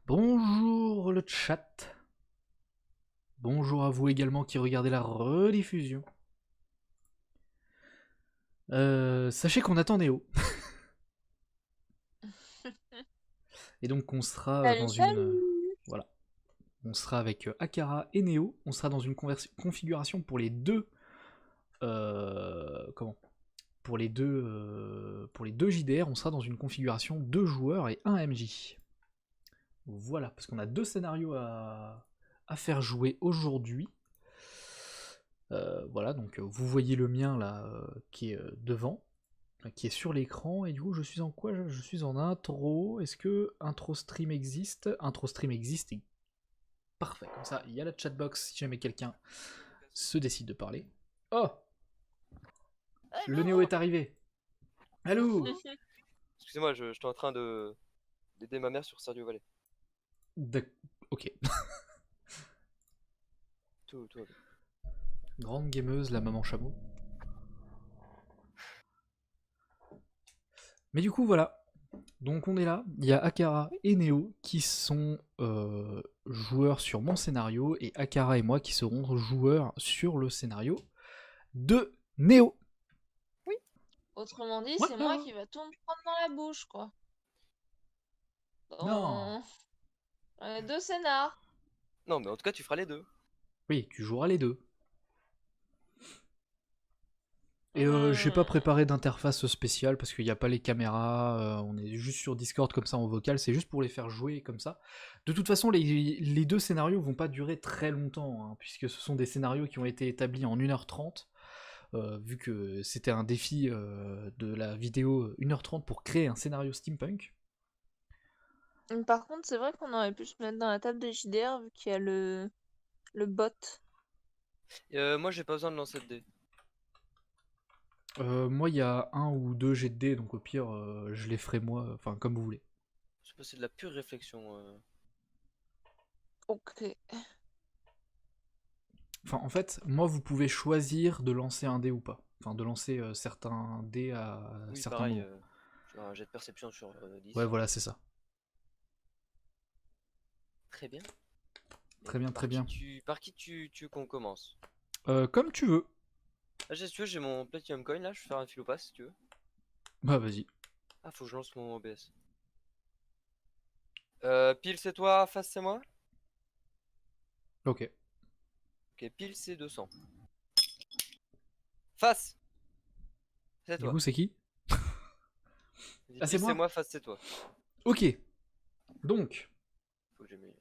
Bonjour le chat. Bonjour à vous également qui regardez la rediffusion. Sachez qu'on attend Néo. Et donc on sera dans Salut, une... salut. voilà. On sera avec Akara et Néo. On sera dans une configuration pour les deux... comment pour les deux JDR, on sera dans une configuration 2 joueurs et 1 MJ. Voilà, parce qu'on a deux scénarios à faire jouer aujourd'hui. Voilà, donc vous voyez le mien là qui est devant, qui est sur l'écran, et du coup je suis en quoi? Je suis en intro. Est-ce que intro stream existe? Intro stream existe, et parfait, comme ça il y a la chatbox si jamais quelqu'un se décide de parler. Oh, le Néo est arrivé. Allô. Excusez-moi, j'étais en train d'aider ma mère sur Stardew Valley. Ok. Tout va bien. Grande gameuse, la maman chameau. Mais du coup voilà. Donc on est là, il y a Akara et Neo qui sont joueurs sur mon scénario, et Akara et moi qui serons joueurs sur le scénario de Neo. Oui. Autrement dit, Voilà. c'est moi qui va tout me prendre dans la bouche, quoi. Non. Deux scénars. Non, mais en tout cas, tu feras les deux. Oui, tu joueras les deux. Et j'ai pas Hmm. préparé d'interface spéciale parce qu'il n'y a pas les caméras, on est juste sur Discord comme ça en vocal, c'est juste pour les faire jouer comme ça. De toute façon, les deux scénarios vont pas durer très longtemps, hein, puisque ce sont des scénarios qui ont été établis en 1h30, vu que c'était un défi de la vidéo 1h30 pour créer un scénario steampunk. Par contre, c'est vrai qu'on aurait pu se mettre dans la table des JDR vu qu'il y a le bot. Moi, j'ai pas besoin de lancer de dés. Moi, il y a un ou deux jets de dés, donc au pire, je les ferai moi, enfin comme vous voulez. Je sais pas, c'est de la pure réflexion. Ok. Enfin, en fait, moi, vous pouvez choisir de lancer un dé ou pas. Enfin, de lancer certains dés à Oui, certains pareil. moments. J'ai un jet de perception sur 10. Ouais, voilà, c'est ça. Très bien. Très bien, très bien. Par qui tu veux qu'on commence? Comme tu veux. Ah, si tu veux, j'ai mon Platinum Coin là, je vais faire un fil au pass si tu veux. Bah, vas-y. Ah, faut que je lance mon OBS. Pile, c'est toi, face, c'est moi? Ok. Ok, pile, c'est 200. Face, c'est Du toi. coup, c'est qui? Ah, c'est Pile, c'est moi? moi, face, c'est toi. Ok. Donc, Faut que j'ai mis.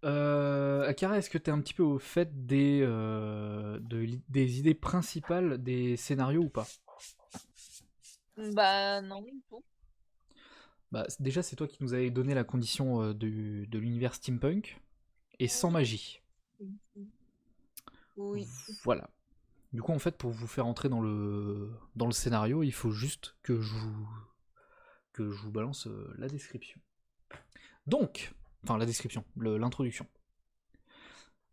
Akara, est-ce que t'es un petit peu au fait des, des idées principales des scénarios ou pas? Bah non, du tout. Bah, déjà, c'est toi qui nous avais donné la condition de l'univers steampunk, et sans magie. Oui. Voilà. Du coup, en fait, pour vous faire entrer dans le scénario, il faut juste que je vous balance la description. Donc, enfin la description, l'introduction.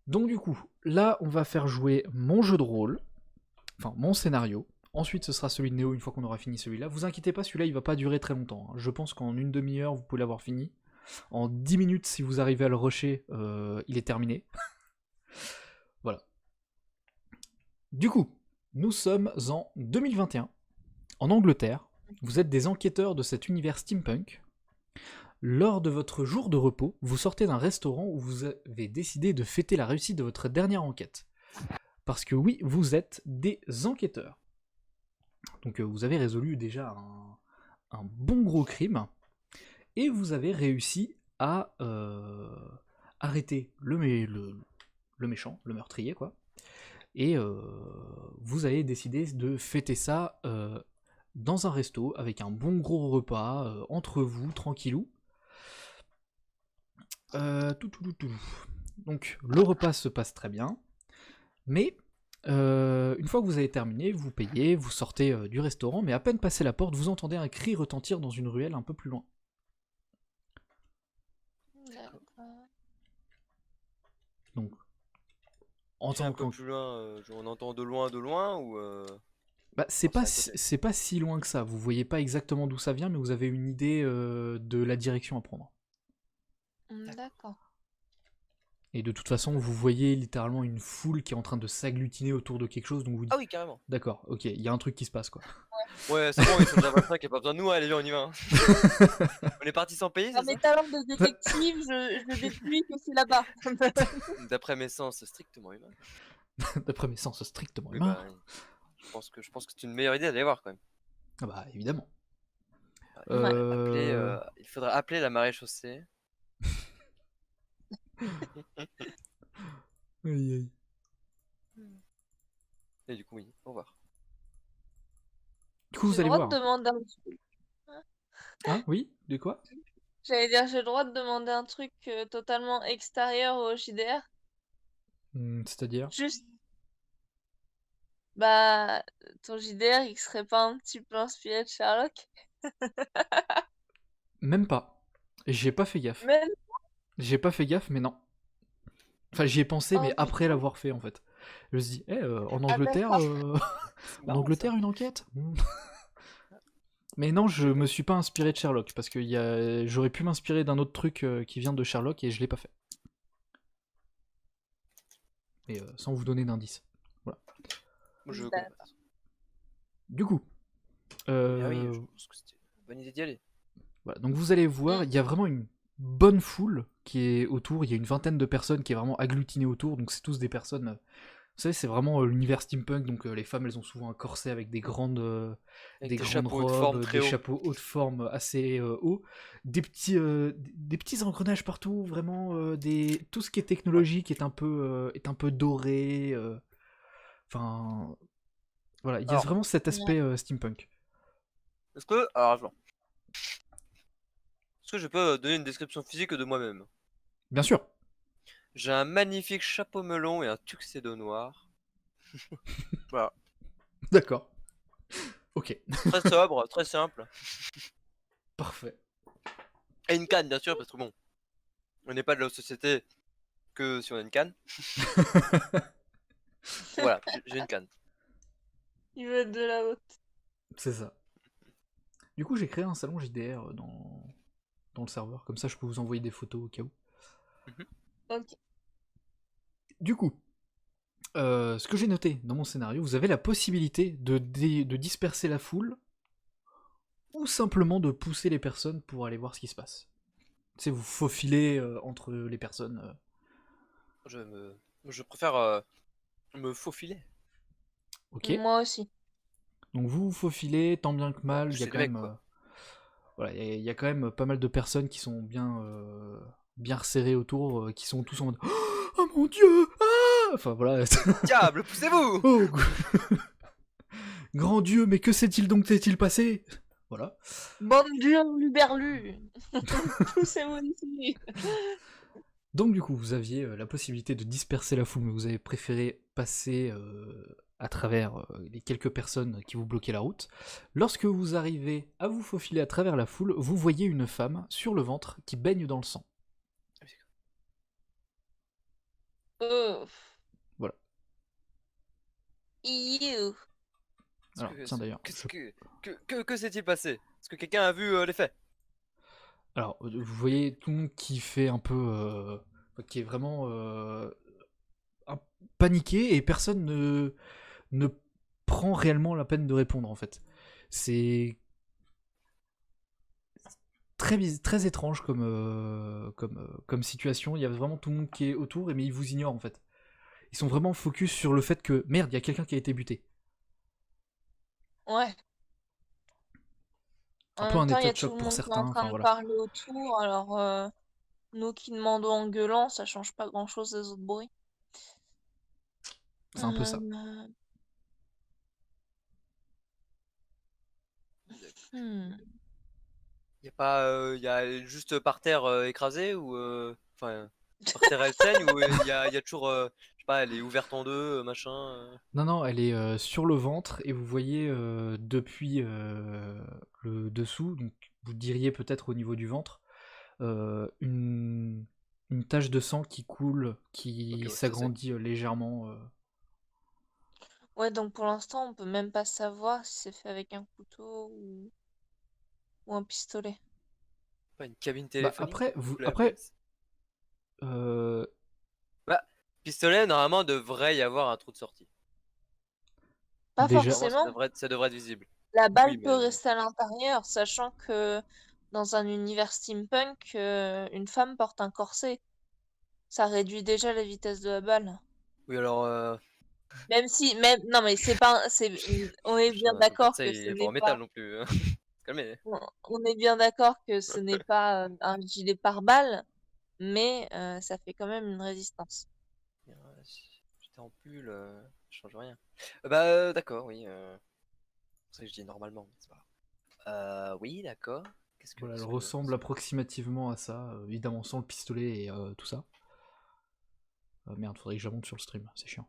Donc du coup, là, on va faire jouer mon jeu de rôle, enfin mon scénario. Ensuite, ce sera celui de Néo une fois qu'on aura fini celui-là. Vous inquiétez pas, celui-là, il va pas durer très longtemps, hein. Je pense qu'en une demi-heure, vous pouvez l'avoir fini. En 10 minutes, si vous arrivez à le rusher, il est terminé. Voilà. Du coup, nous sommes en 2021, en Angleterre. Vous êtes des enquêteurs de cet univers steampunk. Lors de votre jour de repos, vous sortez d'un restaurant où vous avez décidé de fêter la réussite de votre dernière enquête. Parce que oui, vous êtes des enquêteurs. Donc vous avez résolu déjà un bon gros crime, et vous avez réussi à arrêter le méchant, le meurtrier, quoi. Et vous avez décidé de fêter ça dans un resto, avec un bon gros repas, entre vous, tranquillou. Donc le repas se passe très bien, mais une fois que vous avez terminé, vous payez, vous sortez du restaurant, mais à peine passé la porte, vous entendez un cri retentir dans une ruelle un peu plus loin. D'accord. Donc, en C'est un tant peu qu'en... plus loin, on entend de loin ou Bah, c'est c'est pas, à côté. c'est pas si loin que ça, vous voyez pas exactement d'où ça vient, mais vous avez une idée de la direction à prendre. Et de toute façon, vous voyez littéralement une foule qui est en train de s'agglutiner autour de quelque chose, donc vous Ah dites, oui, carrément. d'accord, ok, il y a un truc qui se passe, quoi. Ouais, c'est bon, ils sont déjà 25, y a pas besoin de nous, allez, on y va. Hein. On est parti sans payer, Par c'est mes ça? talents de détective, je déduis que c'est là-bas. D'après mes sens, strictement humain. D'après mes sens strictement Oui, humains. bah, je pense que c'est une meilleure idée d'aller voir quand même. Ah bah, évidemment. Ouais. Il faudrait appeler la maréchaussée. Aïe, aïe. Et du coup, oui, au revoir. Du coup, J'ai vous le allez droit de voir. demander un truc. Hein, oui? De quoi? J'allais dire, j'ai le droit de demander un truc totalement extérieur au JDR. C'est-à-dire? Juste, bah, ton JDR, il serait pas un petit peu inspiré de Sherlock? Même pas. J'ai pas fait gaffe. Même. J'ai pas fait gaffe, mais non. Enfin, j'y ai pensé, mais Oh après non. l'avoir fait, en fait. Je me suis dit, en Ah Angleterre, d'accord. C'est en marrant, Angleterre, ça. une enquête? Mais non, je me suis pas inspiré de Sherlock, parce que j'aurais pu m'inspirer d'un autre truc qui vient de Sherlock, et je l'ai pas fait. Mais sans vous donner d'indice. Voilà. Moi, je connais pas. Du coup, Ah oui, je pense que c'était une bonne idée d'y aller. voilà. Donc vous allez voir, il y a vraiment une bonne foule qui est autour, il y a une vingtaine de personnes qui est vraiment agglutinée autour, donc c'est tous des personnes... Vous savez, c'est vraiment l'univers steampunk, donc les femmes, elles ont souvent un corset avec des grandes Avec des des grandes chapeaux haute forme robes, très des hauts. chapeaux haute forme assez hauts, des petits engrenages partout, vraiment tout ce qui est Ouais. technologique est un peu doré. Enfin, voilà, il y a Alors, vraiment cet Ouais. aspect steampunk. alors, attends. Est-ce que je peux donner une description physique de moi-même? Bien sûr. J'ai un magnifique chapeau melon et un tuxedo noir. Voilà. D'accord. Ok. Très sobre, très simple. Parfait. Et une canne, bien sûr, parce que bon, on n'est pas de la société que si on a une canne. Voilà, j'ai une canne. Il veut être de la haute. C'est ça. Du coup, j'ai créé un salon JDR dans le serveur, comme ça je peux vous envoyer des photos au cas où. Mhm. Ok. Du coup, ce que j'ai noté dans mon scénario, vous avez la possibilité de disperser la foule ou simplement de pousser les personnes pour aller voir ce qui se passe. Tu sais, vous faufilez entre les personnes. Je préfère me faufiler. Ok. Moi aussi. Donc vous vous faufilez, tant bien que Voilà, mal, je il y a suis quand le mec, même... quoi. voilà, il y a quand même pas mal de personnes qui sont bien resserrées autour, qui sont tous en mode Oh mon dieu, ah enfin voilà. Diable, poussez-vous! Oh, grand dieu, mais que s'est-il passé? Voilà. Bande d'hurluberlus. Poussez-vous ici. Donc du coup, vous aviez la possibilité de disperser la foule, mais vous avez préféré passer à travers les quelques personnes qui vous bloquaient la route. Lorsque vous arrivez à vous faufiler à travers la foule, vous voyez une femme sur le ventre qui baigne dans le sang. Oh. Voilà. You. Alors, tiens d'ailleurs, Que s'est-il passé? Est-ce que quelqu'un a vu les faits? alors vous voyez tout le monde qui fait un peu, qui est vraiment paniqué et personne ne prend réellement la peine de répondre en fait. C'est très étrange comme situation. Il y a vraiment tout le monde qui est autour, mais ils vous ignorent en fait. Ils sont vraiment focus sur le fait que merde, il y a quelqu'un qui a été buté. Ouais. Un En peu même un temps, il y état a de tout choc le pour monde qui est en certains. train Enfin de voilà. parler autour, alors nous qui demandons en gueulant, ça change pas grand-chose des autres bruits. C'est un peu ça. Hmm. Il y a juste par terre écrasé ou enfin par terre elle saigne ou il y a toujours je sais pas, elle est ouverte en deux machin. Non, non, elle est sur le ventre et vous voyez depuis le dessous, donc vous diriez peut-être au niveau du ventre, une tache de sang qui coule, qui Ok, ouais, ça saigne. s'agrandit légèrement. Ouais, donc pour l'instant, on peut même pas savoir si c'est fait avec un couteau ou un pistolet. Pas une cabine Bah téléphonique après, pour appeler la après police. euh, pistolet, normalement, devrait y avoir un trou de sortie. Pas Déjà, Normalement, forcément. ça devrait être visible. La balle Oui, peut mais rester à l'intérieur, sachant que dans un univers steampunk, une femme porte un corset. Ça réduit déjà la vitesse de la balle. oui, alors, Non, mais c'est pas, on est bien un d'accord corset, que il ce est pas n'est en pas, métal non plus. Calmez. on est bien d'accord que ce n'est pas un gilet pare-balles, mais ça fait quand même une résistance. Si j'étais en pull, ça change rien. Bah, d'accord, oui. C'est ça que je dis normalement, mais c'est pas grave. Oui, d'accord. voilà, elle Qu'est-ce que... ressemble approximativement à ça, évidemment sans le pistolet et tout ça. Merde, faudrait que je la monte sur le stream, c'est chiant.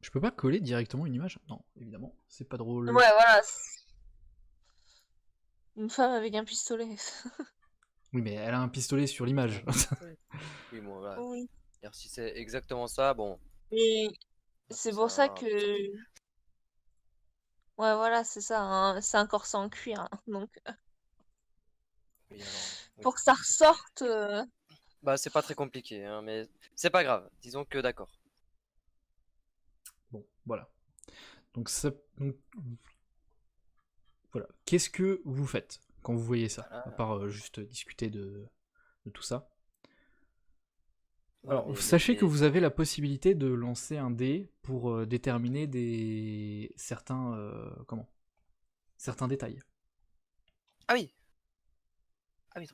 Je peux pas coller directement une image? Non, évidemment, c'est pas drôle. Ouais, voilà. Une femme avec un pistolet. Oui, mais elle a un pistolet sur l'image. Oui, bon, voilà. Oui. Alors, si c'est exactement ça, bon, Et hop, c'est c'est pour ça un que... trou de sortie. Ouais, voilà, c'est ça. Hein, c'est un corset en cuir. Hein, donc, Oui, alors, oui. pour que ça ressorte... Bah, c'est pas très compliqué, hein, mais c'est pas grave. Disons que d'accord. Bon, voilà. Donc, voilà. Qu'est-ce que vous faites quand vous voyez ça? Voilà. À part juste discuter de tout ça. Ouais, Alors, mais sachez que vous avez la possibilité de lancer un dé pour déterminer certains détails. Ah oui!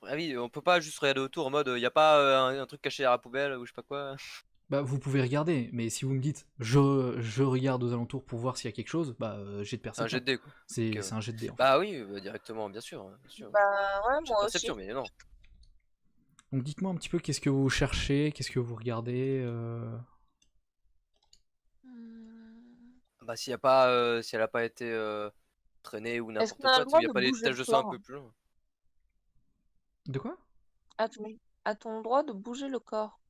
Ah oui, on peut pas juste regarder autour en mode, y a pas un truc caché à la poubelle ou je sais pas quoi. Bah, vous pouvez regarder, mais si vous me dites je regarde aux alentours pour voir s'il y a quelque chose, bah jet de C'est un jet perception. de dés, quoi. C'est Ok, ouais. c'est un jet de dé en fait. Bah oui, directement, bien sûr, hein, bien sûr. Bah ouais, Jet de moi perception, aussi. mais non. Donc dites-moi un petit peu qu'est-ce que vous cherchez, qu'est-ce que vous regardez. Bah s'il y a pas, si elle a pas été traînée ou Est-ce qu'on n'importe a quoi, le tu sais, droit y a de pas des bouger taches le de sang un corps? peu plus loin. De quoi? A-t-on le droit de bouger le corps?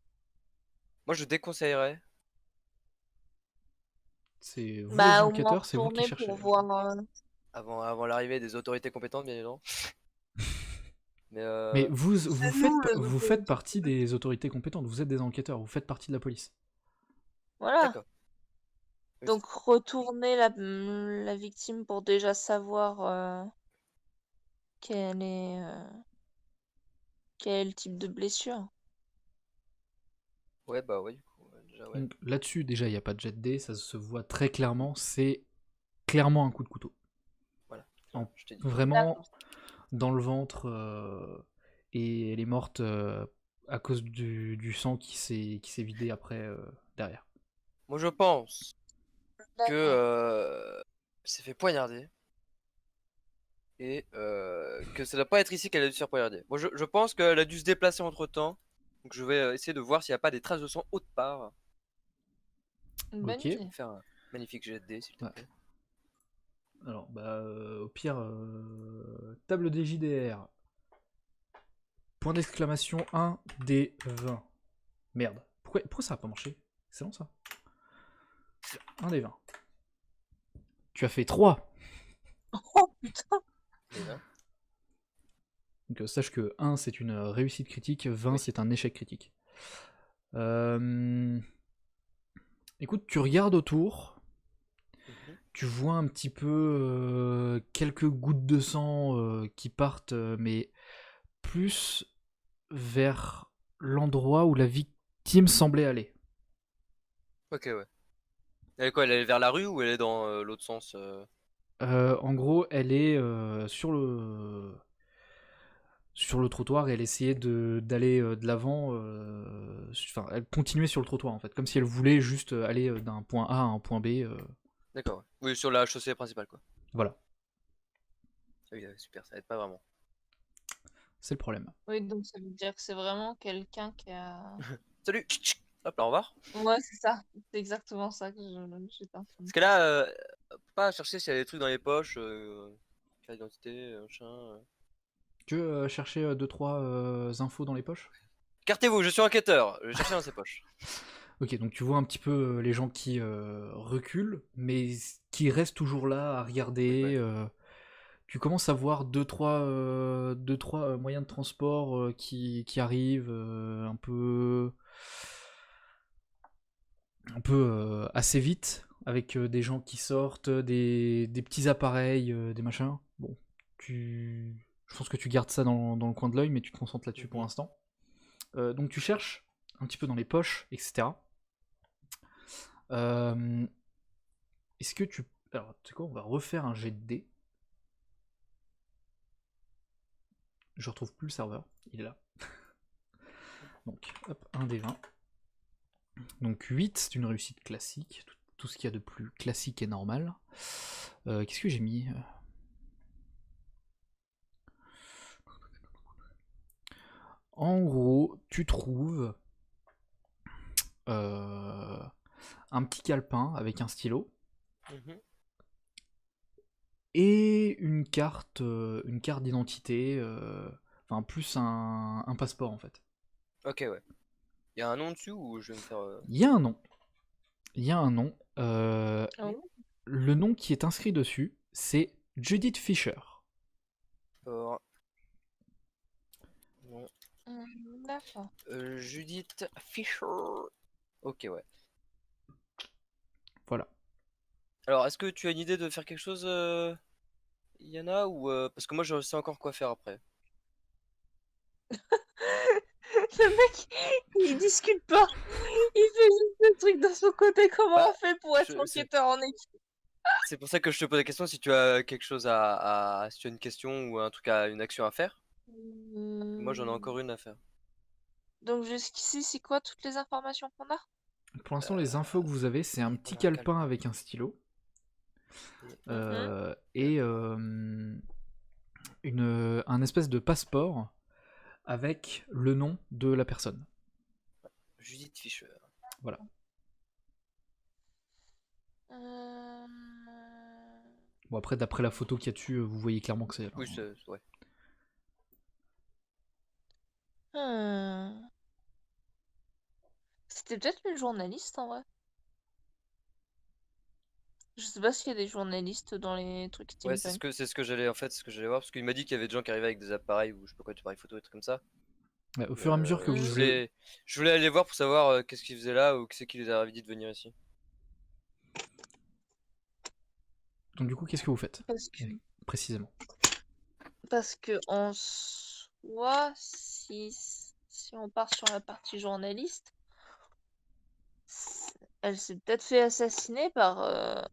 Moi je déconseillerais. C'est vous les Bah, au moins enquêteurs, c'est vous qui retourner cherchez. pour voir... Avant l'arrivée des autorités compétentes, bien évidemment. Mais Mais vous, C'est vous, faites, nous, les vous faites autorités. partie des autorités compétentes, vous êtes des enquêteurs, vous faites partie de la police. Voilà. d'accord. Oui, Donc, retourner la victime pour déjà savoir quel est, quel est le type de blessure. ouais, bah ouais, du coup, déjà, ouais. Donc là-dessus, déjà, il n'y a pas de jet de dé, ça se voit très clairement, c'est clairement un coup de couteau. Voilà, je t'ai dit. Vraiment D'accord. dans le ventre, et elle est morte à cause du sang qui s'est vidé après derrière. Moi je pense que D'accord. elle s'est fait poignarder. Et que ça doit pas être ici qu'elle a dû se faire poignarder. Moi je pense qu'elle a dû se déplacer entre temps. Donc je vais essayer de voir s'il n'y a pas des traces de sang autre part. Une bonne Ok. idée. Faire un magnifique jet de dés, s'il te Ouais. plaît. Alors, bah, au pire, table des JDR. Point d'exclamation 1 des 20. Merde. Pourquoi ça a pas marché? C'est bon ça? 1 des 20. Tu as fait 3. Oh putain! Les 20. Donc sache que 1 c'est une réussite critique, 20 Oui. c'est un échec critique. Écoute, tu regardes autour, tu vois un petit peu quelques gouttes de sang qui partent, mais plus vers l'endroit où la victime semblait aller. Ok, ouais. Elle est quoi? Elle est vers la rue ou elle est dans l'autre sens En gros, elle est sur le trottoir et elle essayait d'aller de l'avant. Enfin, elle continuait sur le trottoir en fait, comme si elle voulait juste aller d'un point A à un point B. D'accord, ouais. Oui, sur la chaussée principale, quoi. Voilà, Oui, super, ça aide pas vraiment. c'est le problème. Oui, donc ça veut dire que c'est vraiment quelqu'un qui a... Salut! Tchic, tchic. Hop là, au revoir. Ouais, c'est ça. C'est exactement ça que j'étais en train de Parce que là, on peut pas chercher s'il y a des trucs dans les poches, carte d'identité, machin. Tu veux chercher 2-3 infos dans les poches? Écartez-vous, je suis enquêteur. Je vais chercher dans ses poches. Ok, donc tu vois un petit peu les gens qui reculent, mais qui restent toujours là à Oui, bah, regarder. tu commences à voir deux trois moyens de transport qui arrivent assez vite, avec des gens qui sortent, des petits appareils, des machins. Bon, je pense que tu gardes ça dans le coin de l'œil, mais tu te concentres là-dessus pour l'instant. Donc tu cherches un petit peu dans les poches, etc. Est-ce que tu... Alors, tu sais quoi, on va refaire un jet de dés. Je retrouve plus le serveur, il est là. Donc, hop, un des 20. Donc 8, c'est une réussite classique, tout ce qu'il y a de plus classique et normal. Qu'est-ce que j'ai mis? En gros, tu trouves un petit calepin avec un stylo Mhm. et une carte d'identité, enfin plus un passeport en fait. Ok, ouais. Il y a un nom dessus ou je vais me faire. Il y a un nom. Il y a un nom. Ah oui. Le nom qui est inscrit dessus, c'est Judith Fisher. Non. D'accord. Judith Fisher. Ok, ouais. Voilà. Alors, est-ce que tu as une idée de faire quelque chose, Yana, ou parce que moi je sais encore quoi faire après. Le mec, il discute pas. Il fait juste le truc de son côté. Comment Bah, on fait pour être c'est enquêteur en équipe? c'est pour ça que je te pose la question si tu as quelque chose si tu as une question ou un truc une action à faire. Moi j'en ai encore une à faire. Donc jusqu'ici, c'est quoi toutes les informations qu'on a? Pour l'instant, les infos que vous avez, c'est un petit calepin avec un stylo. Et un espèce de passeport avec le nom de la personne. Judith Fisher. Voilà. Bon, après, d'après la photo qu'il y a dessus, vous voyez clairement que c'est elle. Oui, ouais. C'était peut-être une journaliste en vrai. Je sais pas s'il y a des journalistes dans les trucs Ouais, steampunk. c'est ce que j'allais voir parce qu'il m'a dit qu'il y avait des gens qui arrivaient avec des appareils ou je sais pas quoi, des appareils photo et trucs comme ça. Ouais, au fur et à mesure que Je vous... voulais aller voir pour savoir qu'est-ce qu'ils faisaient là ou qui c'est qui les avait dit de venir ici. Donc du coup, qu'est-ce que vous faites Parce précisément? que en soi, si on part sur la partie journaliste, elle s'est peut-être fait assassiner par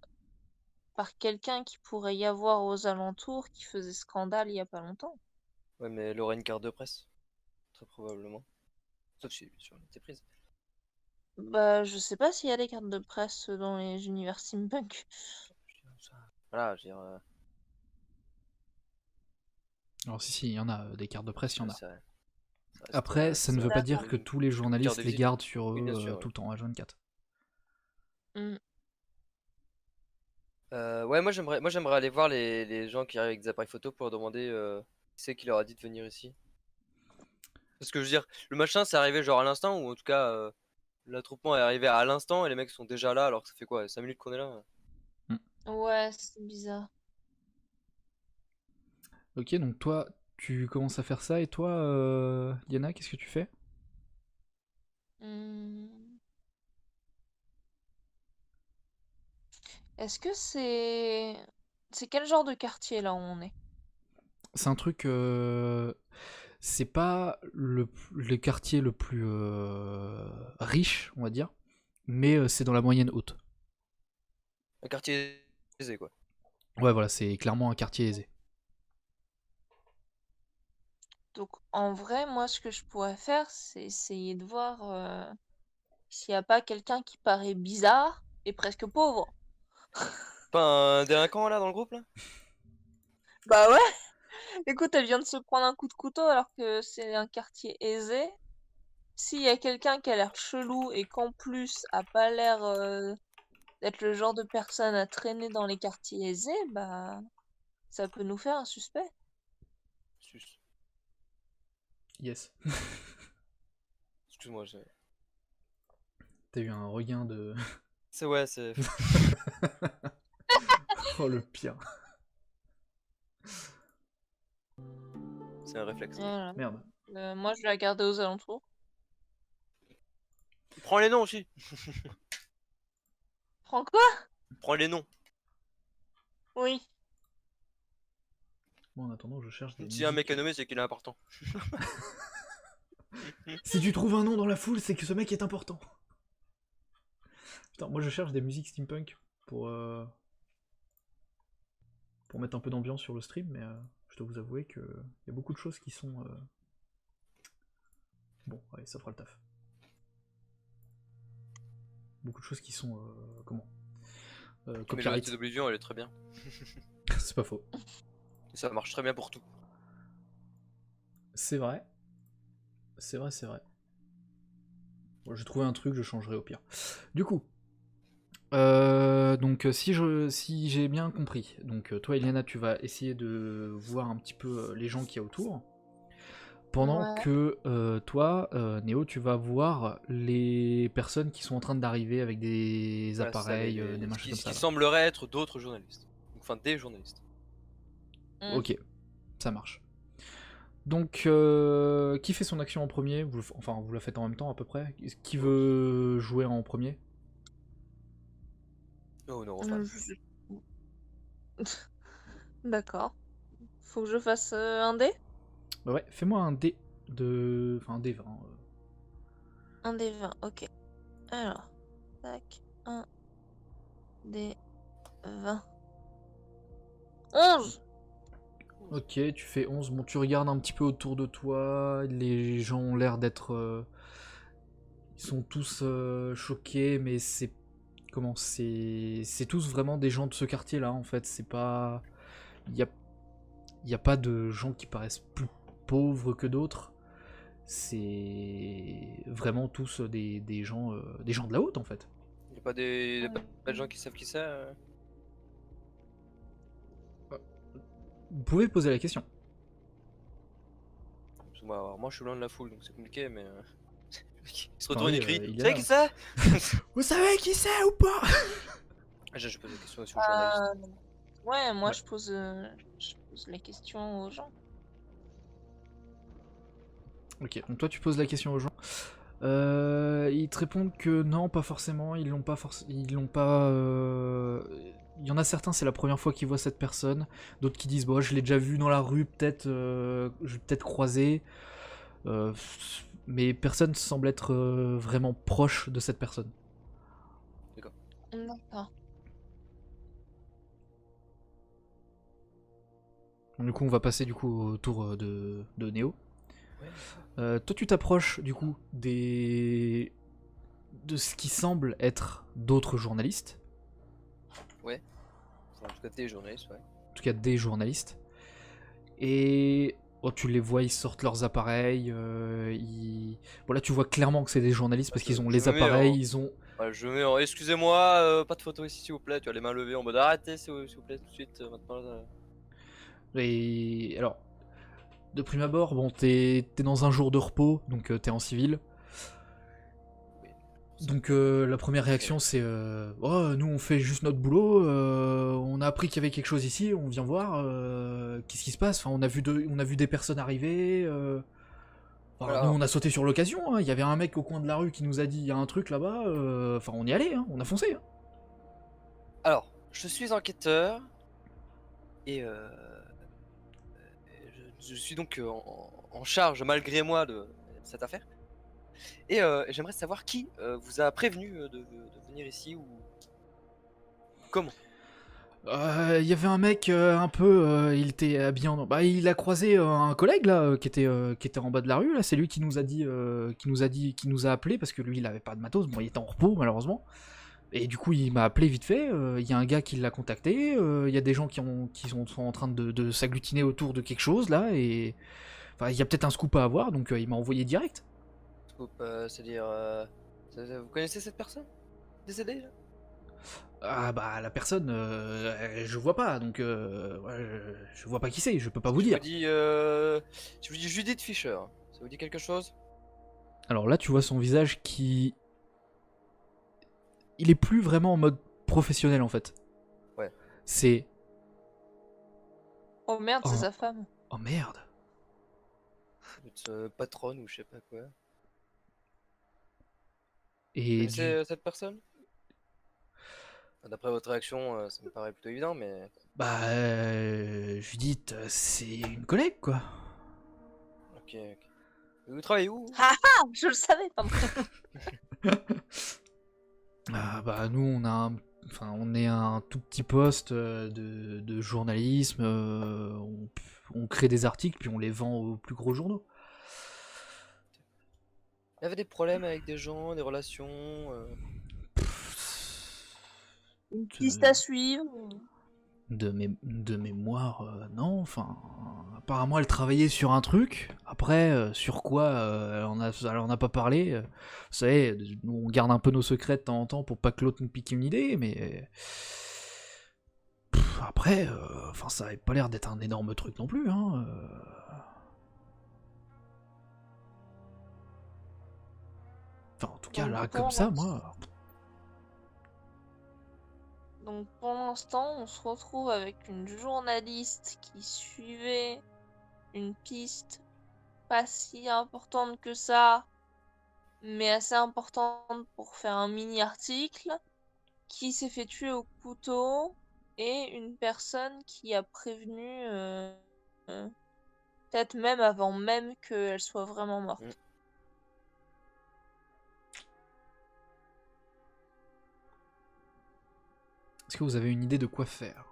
quelqu'un qui pourrait y avoir aux alentours qui faisait scandale il y a pas longtemps. Ouais, mais elle aurait une carte de presse, très probablement. Sauf si, bien sûr, elle était prise. Bah, je sais pas s'il y a des cartes de presse dans les univers steampunk. Voilà, je veux dire. Alors si, il y en a des cartes de presse, il y en a. Ça reste, Après, ça ne veut pas dire que D'accord. tous les journalistes de les visite. gardent sur Oui, bien eux sûr, tout le temps, H24. Ouais, moi j'aimerais aller voir les gens qui arrivent avec des appareils photo pour leur demander qui c'est qui leur a dit de venir ici. Parce que je veux dire, le machin c'est arrivé genre à l'instant, ou en tout cas l'attroupement est arrivé à l'instant et les mecs sont déjà là alors que ça fait quoi, 5 minutes qu'on est là? Ouais, c'est bizarre. Ok, donc toi, tu commences à faire ça, et toi, Diana, qu'est-ce que tu fais? Hmm. Est-ce que c'est... C'est quel genre de quartier là où on est? C'est un truc... c'est pas le quartier le plus riche, on va dire, mais c'est dans la moyenne haute. Un quartier aisé quoi. Ouais, voilà, c'est clairement un quartier aisé. Donc en vrai, moi ce que je pourrais faire, c'est essayer de voir s'il n'y a pas quelqu'un qui paraît bizarre et presque pauvre. Pas un délinquant là dans le groupe là? Bah ouais, écoute, elle vient de se prendre un coup de couteau alors que c'est un quartier aisé. S'il y a quelqu'un qui a l'air chelou et qu'en plus a pas l'air d'être le genre de personne à traîner dans les quartiers aisés, bah ça peut nous faire un suspect. Sus. Yes. Excuse-moi, T'as eu un regain de... c'est ouais, c'est. Oh, le pire. C'est un réflexe. Voilà. Merde. Moi, je vais la garder aux alentours. Prends les noms aussi. Prends quoi? Prends les noms. Oui. Moi, en attendant, je cherche des Si un mec musiques. est nommé, c'est qu'il est important. Si tu trouves un nom dans la foule, c'est que ce mec est important. Putain, moi je cherche des musiques steampunk pour mettre un peu d'ambiance sur le stream, mais je dois vous avouer qu'il y a beaucoup de choses qui sont... Bon, allez, ça fera le taf. Beaucoup de choses qui sont... comment Mais la copyright. d'Oblivion, elle est très bien. C'est pas faux. Et ça marche très bien pour tout. C'est vrai. C'est vrai, c'est vrai. Bon, j'ai trouvé un truc, je changerai au pire. Du coup, donc si j'ai bien compris, donc toi Eliana, tu vas essayer de voir un petit peu les gens qu'il y a autour, pendant Ouais. que toi, Néo, tu vas voir les personnes qui sont en train d'arriver avec des Voilà, c'est ça, appareils, des machins qui comme ça. Là. semblerait être d'autres journalistes. Enfin, des journalistes. Ok, ça marche. Donc, qui fait son action en premier? Enfin, vous la faites en même temps à peu près. Qui veut jouer en premier? Oh non, enfin. D'accord. Faut que je fasse un dé? Bah ouais, fais-moi un dé de... Enfin, un dé 20. Un dé 20, ok. Alors, tac, un dé 20. 11! Ok, tu fais 11. Bon, tu regardes un petit peu autour de toi. Les gens ont l'air d'être... Ils sont tous choqués, mais c'est... Comment c'est tous vraiment des gens de ce quartier-là, en fait. C'est pas... Il y a pas de gens qui paraissent plus pauvres que d'autres. C'est vraiment tous des gens de la haute, en fait. Il n'y a pas pas de gens qui savent qui c'est. Vous pouvez poser la question. Parce que moi, je suis loin de la foule, donc c'est compliqué, mais. Il se Enfin, retourne oui, et crie. il Tu est sais là. qui c'est? Vous savez qui c'est ou pas? Je pose la question sur le journaliste. Ouais, moi Ouais. je pose les questions aux gens. Ok, donc toi tu poses la question aux gens. Ils te répondent que non, pas forcément. Ils l'ont pas Ils l'ont pas. Il y en a certains, c'est la première fois qu'ils voient cette personne. D'autres qui disent, bon, je l'ai déjà vu dans la rue, peut-être, je l'ai peut-être croisé. Mais personne semble être vraiment proche de cette personne. D'accord. Donc, du coup, on va passer du coup au tour de Néo. Toi, tu t'approches du coup de ce qui semble être d'autres journalistes. Ouais. En tout cas, des journalistes, ouais. En tout cas, des journalistes. Et oh, tu les vois, ils sortent leurs appareils. Bon, là, tu vois clairement que c'est des journalistes parce qu'ils ont les appareils, ils ont. Ouais, je mets en excusez-moi, pas de photo ici s'il vous plaît. Tu as les mains levées en mode arrêtez s'il vous plaît tout de suite. Maintenant, Et alors, de prime abord, bon, t'es dans un jour de repos, donc t'es en civil. Donc la première réaction c'est oh, nous on fait juste notre boulot, on a appris qu'il y avait quelque chose ici, on vient voir, qu'est-ce qui se passe, enfin, on a vu des personnes arriver, Voilà. nous on a sauté sur l'occasion, hein. Il y avait un mec au coin de la rue qui nous a dit il y a un truc là-bas, enfin on y allait, hein, on a foncé. Hein. Alors, je suis enquêteur et je suis donc en charge malgré moi de cette affaire. Et j'aimerais savoir qui vous a prévenu de venir ici ou comment. Il y avait un mec un peu, il était habillé en... Bah, il a croisé un collègue là qui était en bas de la rue là. C'est lui qui nous a appelé parce que lui il avait pas de matos. Bon, il était en repos malheureusement. Et du coup il m'a appelé vite fait. Il y a un gars qui l'a contacté. Il y a des gens qui sont en train de s'agglutiner autour de quelque chose là et enfin il y a peut-être un scoop à avoir donc il m'a envoyé direct. Scoop, c'est-à-dire, vous connaissez cette personne décédée là? Ah bah la personne, je vois pas, donc ouais, je vois pas qui c'est, je peux pas vous dire. Je vous dis Judith Fisher, ça vous dit quelque chose? Alors là tu vois son visage qui... Il est plus vraiment en mode professionnel en fait. Ouais. C'est... Oh merde, c'est Oh. sa femme. Oh merde. Votre patronne ou je sais pas quoi. Vous Et connaissez cette personne? D'après votre réaction, ça me paraît plutôt évident, mais... bah, Judith, c'est une collègue, quoi. Ok, ok. Vous travaillez où? Ah ah, je le savais, pardon. Ah, bah, nous, on est un tout petit poste de journalisme. On crée des articles, puis on les vend aux plus gros journaux. Il y avait des problèmes avec des gens, des relations Une piste à suivre. De mémoire, non. Enfin, apparemment, elle travaillait sur un truc. Après, sur quoi, elle en a pas parlé. Vous savez, nous, on garde un peu nos secrets de temps en temps pour pas que l'autre nous pique une idée, mais... Après, enfin, ça avait pas l'air d'être un énorme truc non plus, hein. Enfin, en tout cas, Donc, là, pour comme ça, l'instant- moi... Donc pour l'instant, on se retrouve avec une journaliste qui suivait une piste pas si importante que ça, mais assez importante pour faire un mini-article, qui s'est fait tuer au couteau, et une personne qui a prévenu, peut-être même avant même qu'elle soit vraiment morte. Mm. Est-ce que vous avez une idée de quoi faire?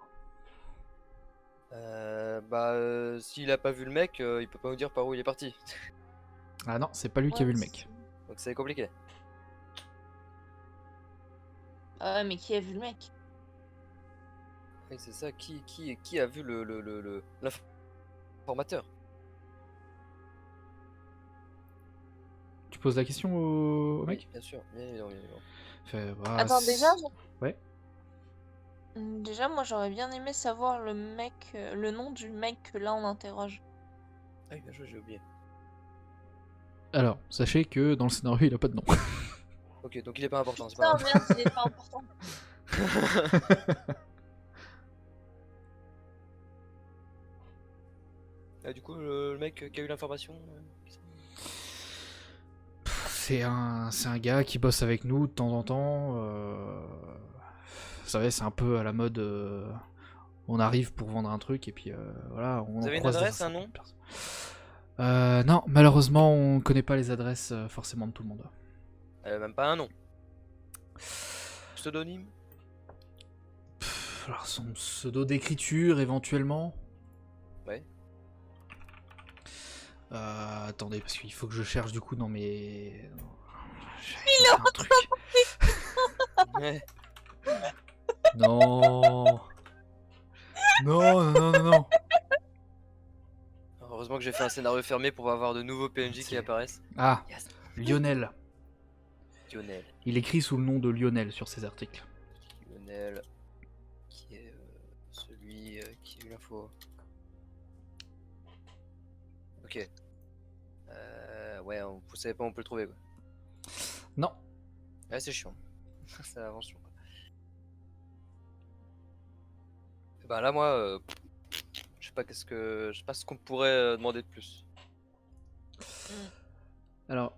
S'il a pas vu le mec, il peut pas nous dire par où il est parti. Ah non, c'est pas lui qui a vu le mec. Donc c'est compliqué. Ah ouais, mais qui a vu le mec? Oui, c'est ça. Qui a vu l'informateur? Tu poses la question au Oui, mec? bien sûr. Bien évidemment, bien évidemment. Fait, bah, Attends, déjà, Ouais. déjà, moi j'aurais bien aimé savoir le mec, le nom du mec que là on interroge. Ah oui, bien joué, j'ai oublié. Alors, sachez que dans le scénario, il a pas de nom. Ok, donc il est pas important, c'est pas Putain, grave. merde, il est pas important. Ah, du coup, le mec qui a eu l'information, C'est un gars qui bosse avec nous de temps en temps. Vous savez, c'est un peu à la mode. On arrive pour vendre un truc et puis voilà. On Vous avez une croise adresse, certaines un nom personnes. Non, malheureusement, on connaît pas les adresses forcément de tout le monde. même pas un nom. Pseudonyme? Alors, son pseudo d'écriture éventuellement. Ouais. Attendez, parce qu'il faut que je cherche du coup dans mes. Il est un truc. Ouais. Non. Non, non, non, non. Heureusement que j'ai fait un scénario fermé pour avoir de nouveaux PNJ qui C'est- apparaissent. Ah, Yes. Lionel. Lionel. Il écrit sous le nom de Lionel sur ses articles. Lionel, qui est celui qui a eu l'info. Ok. Ouais, vous savez pas où on peut le trouver quoi. Non. Ouais, c'est chiant. Ça avance toujours. Bah là, moi, je sais pas je sais pas ce qu'on pourrait demander de plus. Alors,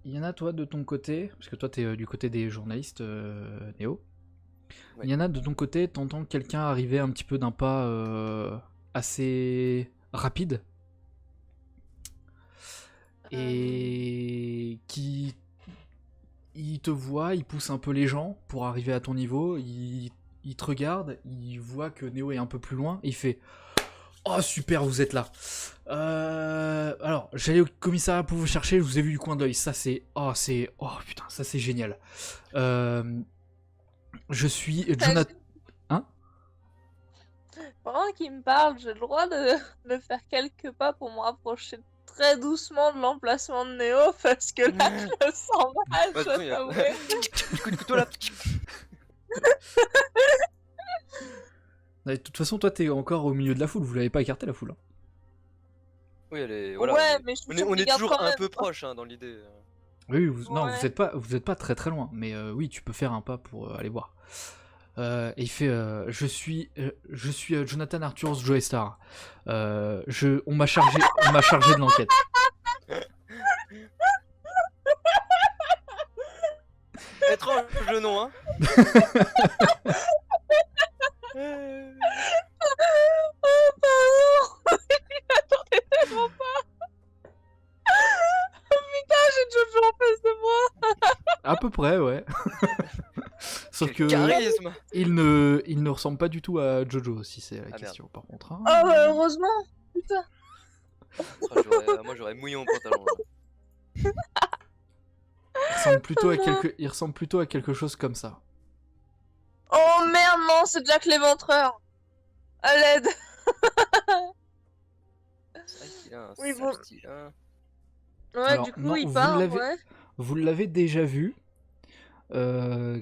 il y en a toi de ton côté, parce que toi t'es du côté des journalistes, Néo. Ouais. Il y en a de ton côté, t'entends quelqu'un arriver un petit peu d'un pas assez rapide. Et qui... Il te voit, il pousse un peu les gens pour arriver à ton niveau, il te regarde, il voit que Néo est un peu plus loin, et il fait « Oh super, vous êtes là alors, j'allais au commissariat pour vous chercher, je vous ai vu du coin d'œil, ça c'est... Oh, c'est... Oh putain, ça c'est génial. Je suis Jonathan... Hein? Pendant qu'il me parle, j'ai le droit de faire quelques pas pour me rapprocher très doucement de l'emplacement de Néo, parce que là, je le sens mal, Ouais, je dois du coup, t'avouer. coup de couteau là. De toute façon, toi t'es encore au milieu de la foule, vous l'avez pas écarté la foule. Hein. Oui, elle est. Voilà, Ouais, mais je suis on est, sûre on qu'il est garde toujours quand un même. peu proche dans l'idée. Oui, non, Ouais. vous êtes pas très très loin, mais oui, tu peux faire un pas pour aller voir. Et il fait je suis Jonathan Arthur Joestar. On m'a chargé de l'enquête. le nom, hein. Euh, Oh, pardon. J'attendais tellement pas. Putain, j'ai Jojo en face de moi. À peu près, ouais. Sauf quel que charisme. il ne ressemble pas du tout à Jojo, si c'est la merde. question, par contre. Hein. Oh, bah, heureusement. Putain. Ah, moi j'aurais mouillé mon pantalon. Là. Il ressemble plutôt à quelque chose comme ça. Oh merde, non, c'est Jack l'Éventreur. À l'aide. C'est vrai qu'il a un Oui, sale bon. style, hein. Ouais, Alors, du coup, non, il vous part, l'avez- ouais. Vous l'avez déjà vu,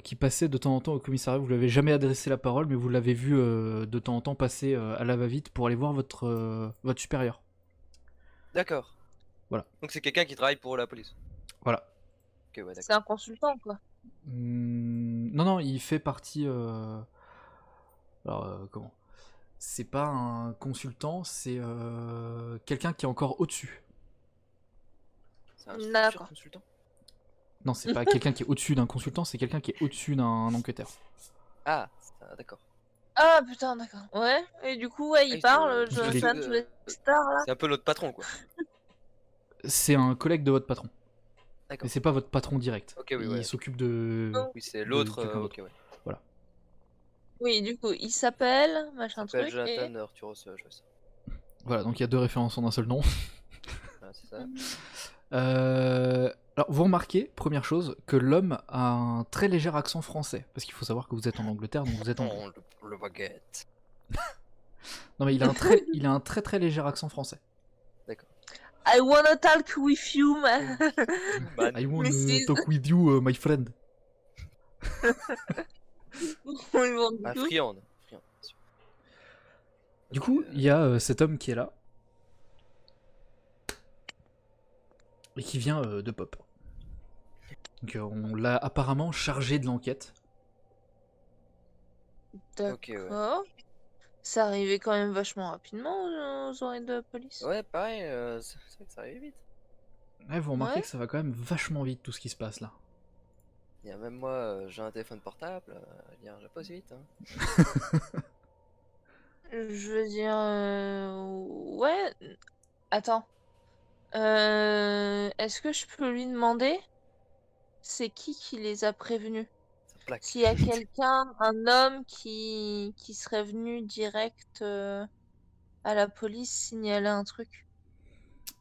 qui passait de temps en temps au commissariat. Vous l'avez jamais adressé la parole, mais vous l'avez vu de temps en temps passer à la va-vite pour aller voir votre supérieur. D'accord. Voilà. Donc c'est quelqu'un qui travaille pour la police. Voilà. Ok, ouais, C'est d'accord. un consultant, quoi. Non, il fait partie. Comment? C'est pas un consultant, c'est quelqu'un qui est encore au-dessus. C'est un futur D'accord. consultant. Non, c'est pas quelqu'un qui est au-dessus d'un consultant, c'est quelqu'un qui est au-dessus d'un enquêteur. Ah, d'accord. Ah, putain, d'accord. Ouais, et du coup, ouais, il Ah, parle, c'est- Il est- Jonathan Star, là. C'est un peu notre patron, quoi. C'est un collègue de votre patron. D'accord. Mais c'est pas votre patron direct. Ok, oui, Il ouais. s'occupe de. Non. Oui, c'est de l'autre. quelqu'un Ok, d'autre. ouais. Oui, du coup, il s'appelle, Il machin s'appelle truc, et... Jonathan Arturos Joyce. Voilà, donc il y a deux références en un seul nom. Voilà, c'est ça. Alors, vous remarquez, première chose, que l'homme a un très léger accent français. Parce qu'il faut savoir que vous êtes en Angleterre, donc vous êtes anglais. Oh, le baguette. Non, mais il a un très très léger accent français. I wanna talk with you, man. Man. I want Mrs. to talk with you, my friend. Oui, bon, du Ah, coup. friande. Bien sûr. Du Ok, coup, il y a cet homme qui est là. Et qui vient de Pop. Donc on l'a apparemment chargé de l'enquête. Ok, ouais. D'accord. Ça arrivait quand même vachement rapidement aux oreilles de la police. Ouais, pareil, c'est vrai que ça arrive vite. Ouais, vous remarquez Ouais. que ça va quand même vachement vite tout ce qui se passe là. Il y a même moi, j'ai un téléphone portable, je vais pas aussi vite. Hein. Je veux dire... Ouais. Attends. Est-ce que je peux lui demander c'est qui les a prévenus? Ça plaque. S'il y a quelqu'un, un homme qui serait venu direct à la police signaler un truc.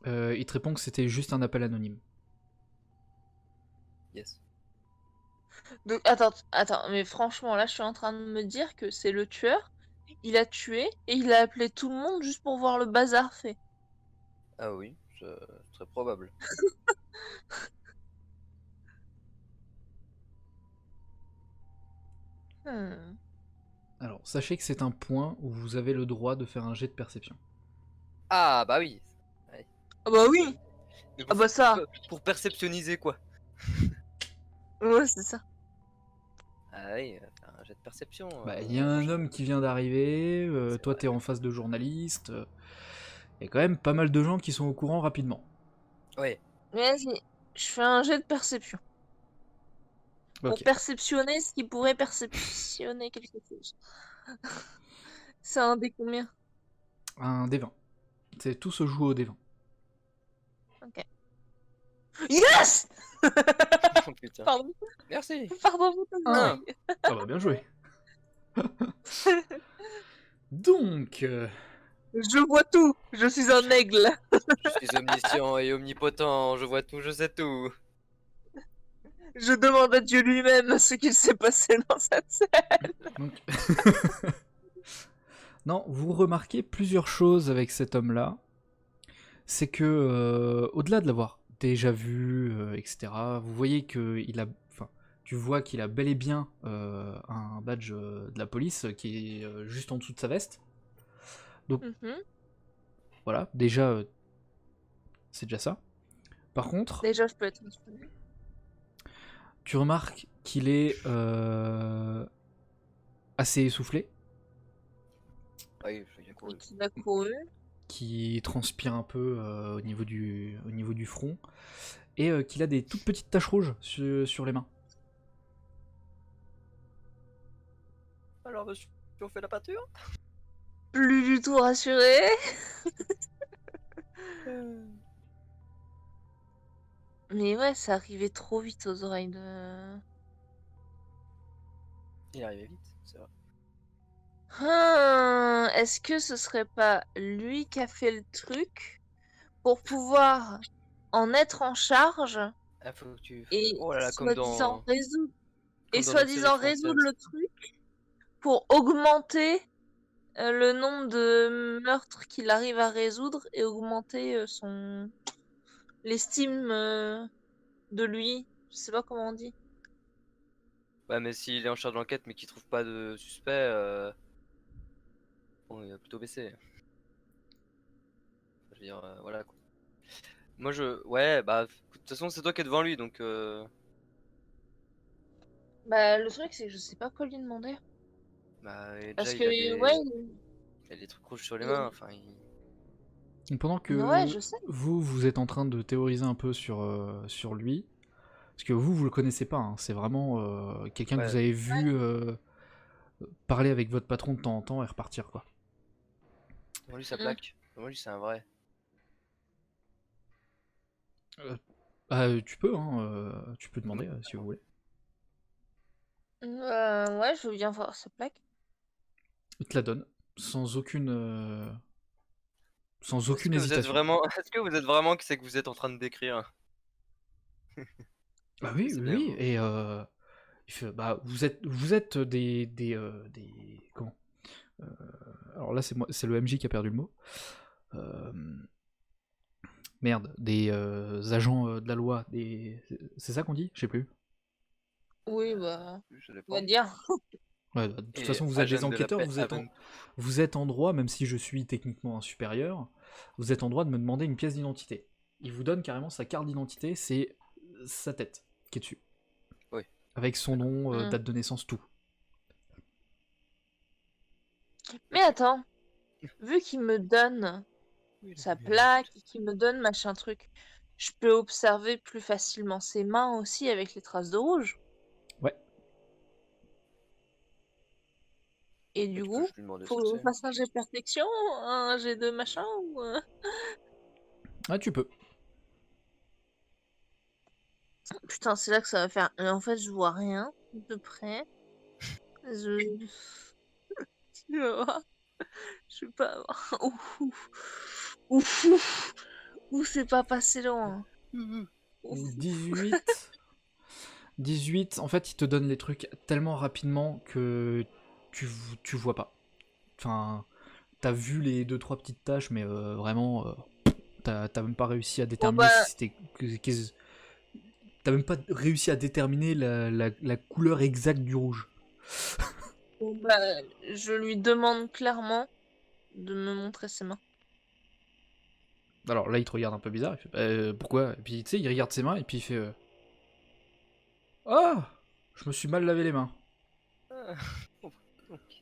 Il te répond que c'était juste un appel anonyme. Yes. Donc, attends, mais franchement, là, je suis en train de me dire que c'est le tueur. Il a tué et il a appelé tout le monde juste pour voir le bazar fait. Ah oui, c'est très probable. Hmm. Alors, sachez que c'est un point où vous avez le droit de faire un jet de perception. Ah bah oui. Ah bah oui, Mais ah bah ça, pour perceptionniser quoi? ouais, c'est ça. Ah oui, faire un jet de perception. Bah, il y a un homme qui vient d'arriver, C'est toi vrai. t'es en face de journalistes. Il y a quand même pas mal de gens qui sont au courant rapidement. Ouais. Vas-y, je fais un jet de perception. Pour Ok. perceptionner ce qui pourrait perceptionner quelque chose. C'est un des combien? Un D20. Tout se joue au D20. Ok. Yes! Oh putain. Pardon, Merci. pardon, Ah. Ah bah bien joué. Donc, Je vois tout, je suis un aigle. Je suis omniscient et omnipotent, je vois tout, je sais tout. Je demande à Dieu lui-même ce qu'il s'est passé dans cette scène. donc... non, vous remarquez plusieurs choses avec cet homme-là. C'est que, au-delà de l'avoir déjà vu, etc., vous voyez qu'il a... Enfin, tu vois qu'il a bel et bien un badge de la police qui est juste en dessous de sa veste. Donc, voilà, déjà, c'est déjà ça. Par contre, Déjà, je peux être inspirée. tu remarques qu'il est assez essoufflé, Oui, je viens courir. Il a couru. qui transpire un peu au niveau du front, et qu'il a des toutes petites taches rouges sur les mains. alors monsieur, on fait la peinture? Plus du tout rassuré. Mais ouais, ça arrivait trop vite aux oreilles de... Il arrivait vite, c'est vrai. Est-ce que ce serait pas lui qui a fait le truc pour pouvoir en être en charge Ah, faut que tu... et Oh là là, soi-disant résoudre, comme dans notre série française. le truc pour augmenter le nombre de meurtres qu'il arrive à résoudre et augmenter l'estime de lui. Je sais pas comment on dit. Ouais, mais s'il est en charge d'enquête mais qu'il trouve pas de suspect, bon, il va plutôt baisser. Je veux dire, voilà quoi. Moi ouais, bah, de toute façon, c'est toi qui es devant lui donc. Bah, le truc, c'est que je sais pas quoi lui demander. Bah, et Parce déjà, que, il ouais, a des trucs rouges sur les mains, enfin. Donc pendant que ouais, je sais. vous êtes en train de théoriser un peu sur lui, parce que vous le connaissez pas, hein, c'est vraiment quelqu'un que Ouais. vous avez vu parler avec votre patron de temps en temps et repartir, quoi. Moi, lui, ça plaque. Moi, lui, c'est un vrai. Tu peux, hein, tu peux demander si vous voulez. Ouais, je veux bien voir sa plaque. Il te la donne, sans aucune Est-ce que vous êtes hésitation. vraiment, est-ce que vous êtes vraiment que c'est que vous êtes en train de décrire? Bah oui, C'est oui, bien, oui, vous. et il fait, bah vous êtes des comment alors là c'est le MJ qui a perdu le mot. Euh, Merde, des agents de la loi, c'est ça qu'on dit? Je sais plus. Oui, bah, Ça on va dépend. dire. Ouais, bah, de toute Et façon, vous êtes des agent de la enquêteurs, paix, vous êtes en droit, même si je suis techniquement un supérieur, vous êtes en droit de me demander une pièce d'identité. Il vous donne carrément sa carte d'identité, c'est sa tête qui est dessus. Oui. Avec son nom, Mm. date de naissance, tout. Mais attends, vu qu'il me donne Oui, il a sa mis la plaque, note. qu'il me donne machin truc, je peux observer plus facilement ses mains aussi avec les traces de rouge. Ouais. Et Bah, du tu peux coup, juste lui demander ce faut que que je c'est. fasse un jet de perception, un jet de machin ou... Ah, tu peux. Putain, c'est là que ça va faire. En fait, je vois rien de près. Je... Tu vas voir. Je vais pas avoir. Ouf, ouf, ouf, ouf, c'est pas passé loin. Ouf. 18. 18, en fait, il te donne les trucs tellement rapidement que tu vois pas. Enfin, t'as vu les 2-3 petites tâches, mais vraiment, t'as même pas réussi à Bon déterminer bah, si c'était. T'as même pas réussi à déterminer la couleur exacte du rouge. bon bah, je lui demande clairement de me montrer ses mains. Alors là, il te regarde un peu bizarre, il fait pourquoi? Et puis tu sais, il regarde ses mains et puis il fait ah, je me suis mal lavé les mains. Ah,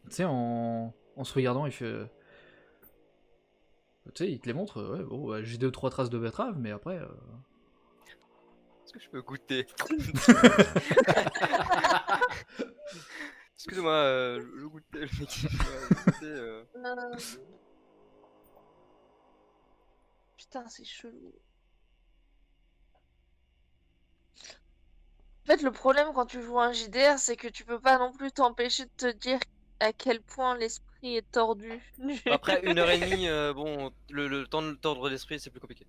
Tu sais, en se regardant, il fait tu sais, il te les montre, ouais, bon, j'ai 2-3 traces de betterave, mais après. Est-ce que je peux goûter? Excusez-moi, je goûtais le mec. Je goûtais, Putain, c'est chelou. En fait, le problème quand tu joues un JDR, c'est que tu peux pas non plus t'empêcher de te dire à quel point l'esprit est tordu. Après 1h30, bon, le temps de tordre l'esprit, c'est plus compliqué.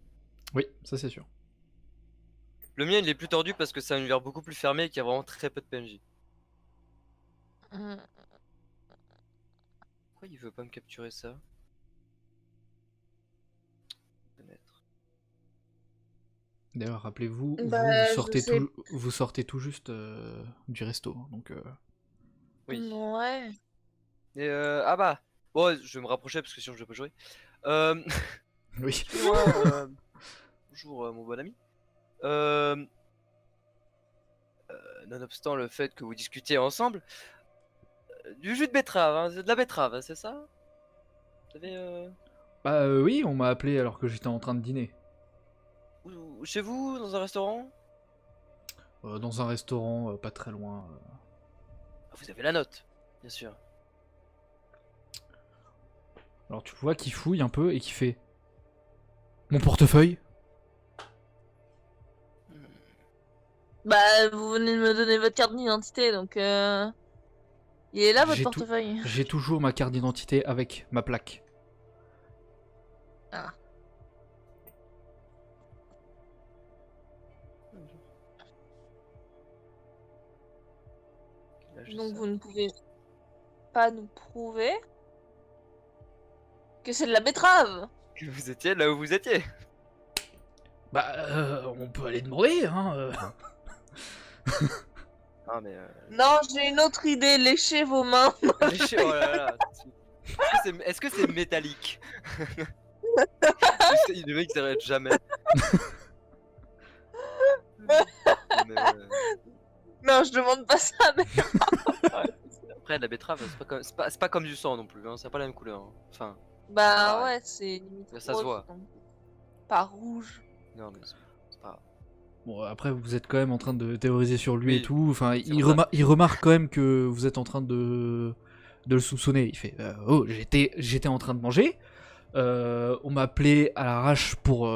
Oui, ça c'est sûr. Le mien, il est plus tordu parce que c'est un univers beaucoup plus fermé et qu'il y a vraiment très peu de PNJ. Mm. Pourquoi il veut pas me capturer ça? Fenêtre. D'ailleurs, rappelez-vous, Bah, je sais. vous sortez tout juste du resto, hein, donc. Oui. Ouais. Et ah bah, bon, je vais me rapprocher parce que sinon je vais pas jouer. Euh, Oui. Excusez-moi, bonjour mon bon ami. Nonobstant le fait que vous discutiez ensemble, du jus de betterave, hein, c'est de la betterave, hein, c'est ça? Vous avez Bah oui, on m'a appelé alors que j'étais en train de dîner. chez vous, dans un restaurant? Dans un restaurant pas très loin. Ah, vous avez la note, bien sûr. Alors tu vois qu'il fouille un peu et qu'il fait mon portefeuille. Bah, vous venez de me donner votre carte d'identité, donc il est là votre J'ai portefeuille. J'ai toujours ma carte d'identité avec ma plaque. Ah. Là, je Donc sais. vous ne pouvez pas nous prouver que c'est de la betterave. Que vous étiez là où vous étiez. Bah, on peut aller demander, hein. Ah mais Non, j'ai une autre idée, léchez vos mains. léché, oh là là. Est-ce que c'est métallique? Le mec s'arrête jamais. Mais, Non, je demande pas ça, mais... après la betterave, c'est pas comme du sang non plus, hein, c'est pas la même couleur. Hein. Enfin, Bah pareil. ouais, c'est limite Ça se rose, voit. donc pas rouge. Non mais c'est pas grave. Bon, après, vous êtes quand même en train de théoriser sur lui Oui, et tout. Enfin, c'est il, vrai. il remarque quand même que vous êtes en train de le soupçonner. Il fait oh, j'étais en train de manger. On m'a appelé à l'arrache pour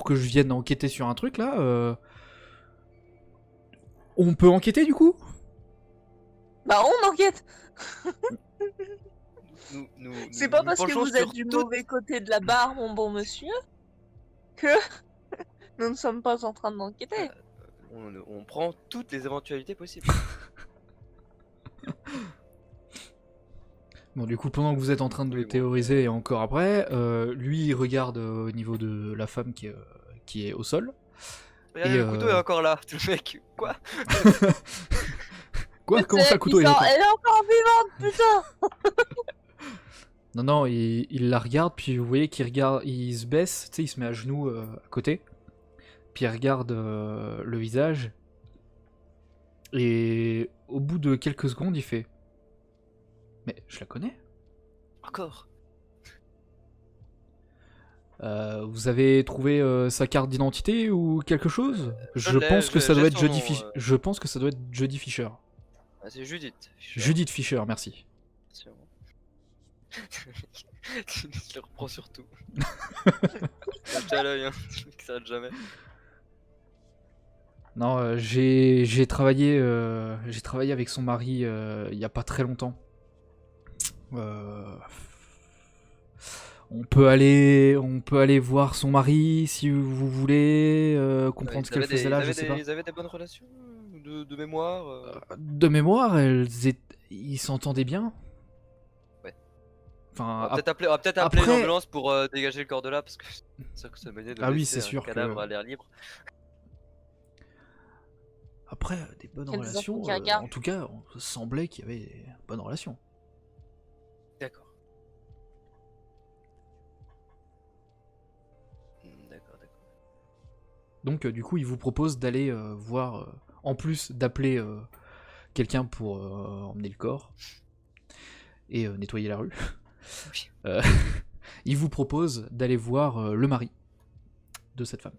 que je vienne enquêter sur un truc là. On peut enquêter du coup? Bah on enquête. C'est pas Nous parce que penchons vous êtes sur du tout- mauvais côté de la barre, mon bon monsieur, que nous ne sommes pas en train d'enquêter. on prend toutes les éventualités possibles. Bon, du coup, pendant que vous êtes en train de Oui, bon. théoriser et encore après, lui il regarde au niveau de la femme qui est au sol. Regardez, Et, le couteau est encore là. Le mec, quoi? Quoi? Comment ça, le couteau est Putain, encore? elle est encore vivante, putain. Non, non, il la regarde, puis vous voyez qu'il regarde, il se baisse, tu sais, il se met à genoux à côté, puis il regarde le visage, et au bout de quelques secondes, il fait « Mais je la connais. Encore? Vous avez trouvé sa carte d'identité ou quelque chose? Je l'ai, pense que ça j'ai doit être son nom, Je pense que ça doit être Jodie Fisher. Ah, c'est Judith. Judith Fisher, merci. Tu le reprends sur tout. J'ai à l'œil, hein. Le mec s'arrête jamais. Non, j'ai travaillé avec son mari il y a pas très longtemps. On peut aller voir son mari si vous voulez comprendre ce qu'elle faisait là, je sais pas. Ils avaient des bonnes relations de mémoire. De mémoire, ils s'entendaient bien. Ouais. Enfin, On va peut-être appeler après- l'ambulance pour dégager le corps de là parce que c'est sûr que ça menait de Ah oui, laisser c'est un sûr que- cadavre à l'air libre. après des bonnes Quels relations. enfants qui regardent. En tout cas, on semblait qu'il y avait des bonnes relations. D'accord. D'accord. Donc du coup, il vous propose d'aller voir, en plus d'appeler quelqu'un pour emmener le corps et nettoyer la rue. Oui. Il vous propose d'aller voir le mari de cette femme.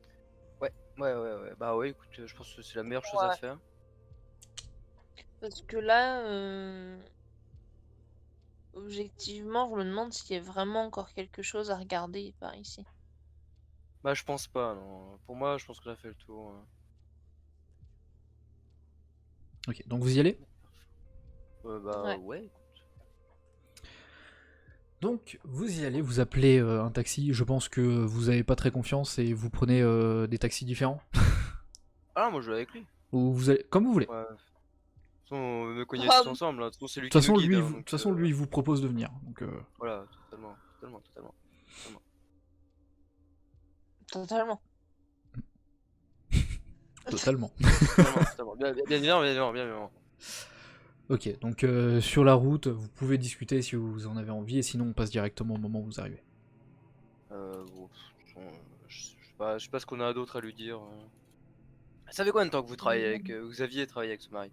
Ouais. Bah ouais, écoute, je pense que c'est la meilleure chose à Ouais. faire. Parce que là, objectivement, je me demande s'il y a vraiment encore quelque chose à regarder par ici. Bah je pense pas, non. Pour moi, je pense qu'on a fait le tour. Ok, donc vous y allez. Bah Ouais. ouais. Donc vous y allez, vous appelez un taxi. Je pense que vous avez pas très confiance et vous prenez des taxis différents. Ah, moi je vais avec lui. Ou vous allez, comme vous voulez. Ouais. De toute façon, on me connaît Ah, tous ensemble. Hein. De toute façon, c'est lui De toute qui nous façon, guide. lui, Hein, de donc, toute façon, lui, il vous propose de venir. Donc, voilà, totalement. Totalement. totalement. Totalement. Bien évidemment. Ok, donc sur la route, vous pouvez discuter si vous en avez envie, et sinon on passe directement au moment où vous arrivez. Bon, je sais pas ce qu'on a d'autre à lui dire. Ça fait combien de temps que vous travaillez avec, vous aviez travaillé avec ce mari?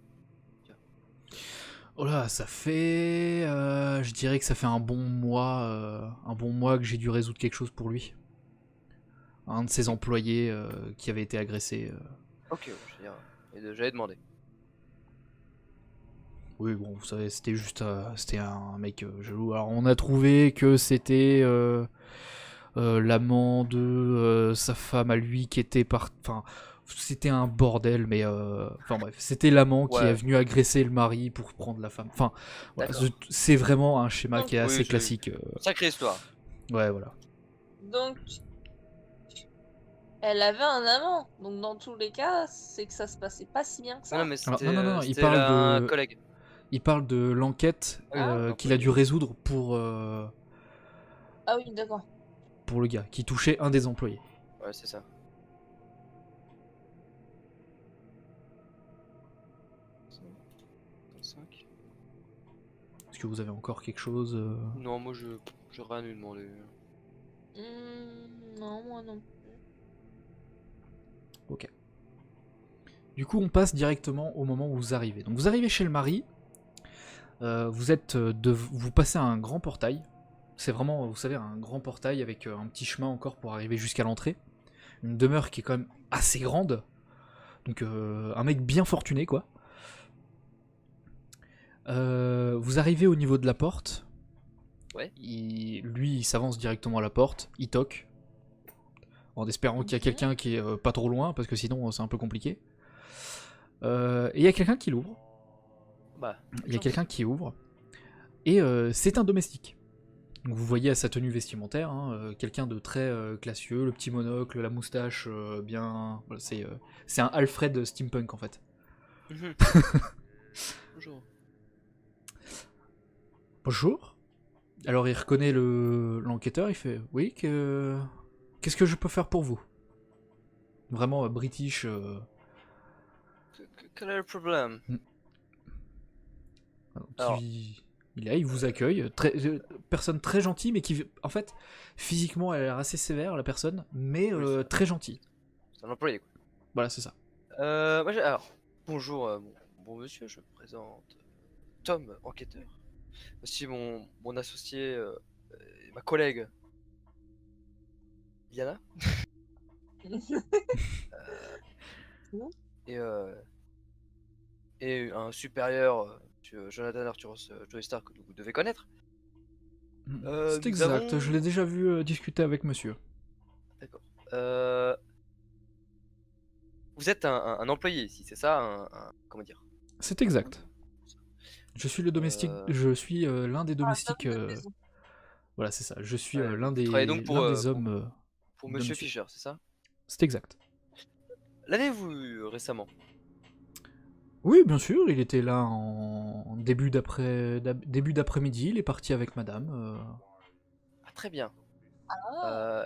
Oh là, ça fait, je dirais que ça fait un bon mois que j'ai dû résoudre quelque chose pour lui. Un de ses employés qui avait été agressé. Ok, j'allais demander. Oui, bon, vous savez, c'était juste c'était un mec jaloux. Alors, on a trouvé que c'était l'amant de sa femme à lui qui était Enfin, c'était un bordel, mais... Enfin bref, c'était l'amant qui est Ouais, venu agresser le mari pour prendre la femme. Enfin, voilà, d'accord. c'est vraiment un schéma Donc, qui est Oui, assez classique. sacrée histoire. Ouais, voilà. donc, elle avait un amant. Donc, dans tous les cas, c'est que ça se passait pas si bien que Non, non, ça. mais Alors, non, il c'était parle un de... collègue. Il parle de l'enquête Ah, qu'il a dû résoudre ah oui, d'accord. pour le gars, qui touchait un des employés. Ouais, c'est ça. 5. Est-ce que vous avez encore quelque chose Non, moi je rien à lui demander. Non, moi non. Ok. Du coup, on passe directement au moment où vous arrivez. Donc, vous arrivez chez le mari. Vous passez un grand portail. C'est vraiment, vous savez, un grand portail avec un petit chemin encore pour arriver jusqu'à l'entrée. Une demeure qui est quand même assez grande. Donc, un mec bien fortuné, quoi. Vous arrivez au niveau de la porte. Ouais. Lui, il s'avance directement à la porte. Il toque. En espérant qu'il y a quelqu'un qui est pas trop loin, parce que sinon, c'est un peu compliqué. Et il y a quelqu'un qui l'ouvre. Bah, Il y a quelqu'un qui ouvre. Et c'est un domestique. Donc vous voyez à sa tenue vestimentaire, hein, quelqu'un de très classieux, le petit monocle, la moustache bien... Voilà, c'est un Alfred steampunk en fait. Bonjour. Bonjour. Alors il reconnaît l'enquêteur, il fait « Oui, qu'est-ce que je peux faire pour vous ?» Vraiment british. Quel est le problème? Alors, il vous accueille, personne très gentille, mais qui, en fait, physiquement, elle a l'air assez sévère, la personne, mais Oui, très gentille. c'est un employé quoi. Voilà, c'est ça. Alors, bonjour, bon monsieur, je me présente Tom, enquêteur. Voici mon associé, et ma collègue Yana. et, et un supérieur, monsieur Jonathan Arthurus Joey Stark, que vous devez connaître. C'est Nous exact, avons- je l'ai déjà vu discuter avec monsieur. D'accord. Vous êtes un employé ici, c'est ça comment dire? C'est exact. Je suis le domestique, Euh, je suis l'un des domestiques. Femme de maison. Voilà, c'est ça. Je suis Ouais, l'un vous travaillez donc l'un des hommes pour de Monsieur monsieur. Fischer, c'est ça? C'est exact. L'avez-vous eu récemment? Oui, bien sûr, il était là en début d'après-midi, il est parti avec madame. Ah, très bien. Ah,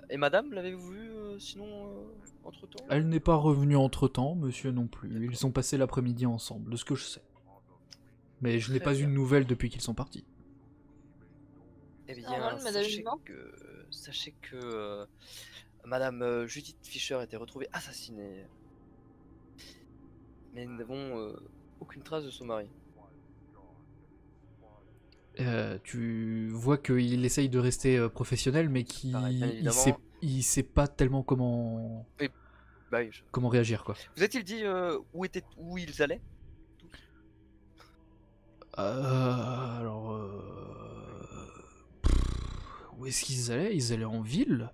Et madame, l'avez-vous vu sinon entre-temps? Elle n'est pas revenue entre-temps, monsieur non plus. D'accord. Ils ont passé l'après-midi ensemble, de ce que je sais. Mais je n'ai Très pas eu bien. de nouvelles depuis qu'ils sont partis. Eh bien, normal, madame vivante. sachez que madame Judith Fischer était retrouvée assassinée. Mais nous n'avons aucune trace de son mari. Tu vois qu'il essaye de rester professionnel, mais Pareil, bien qu'il évidemment. il sait pas tellement comment Bah oui, comment réagir, quoi. vous a-t-il dit où ils allaient? Alors, où est-ce qu'ils allaient? Ils allaient en ville,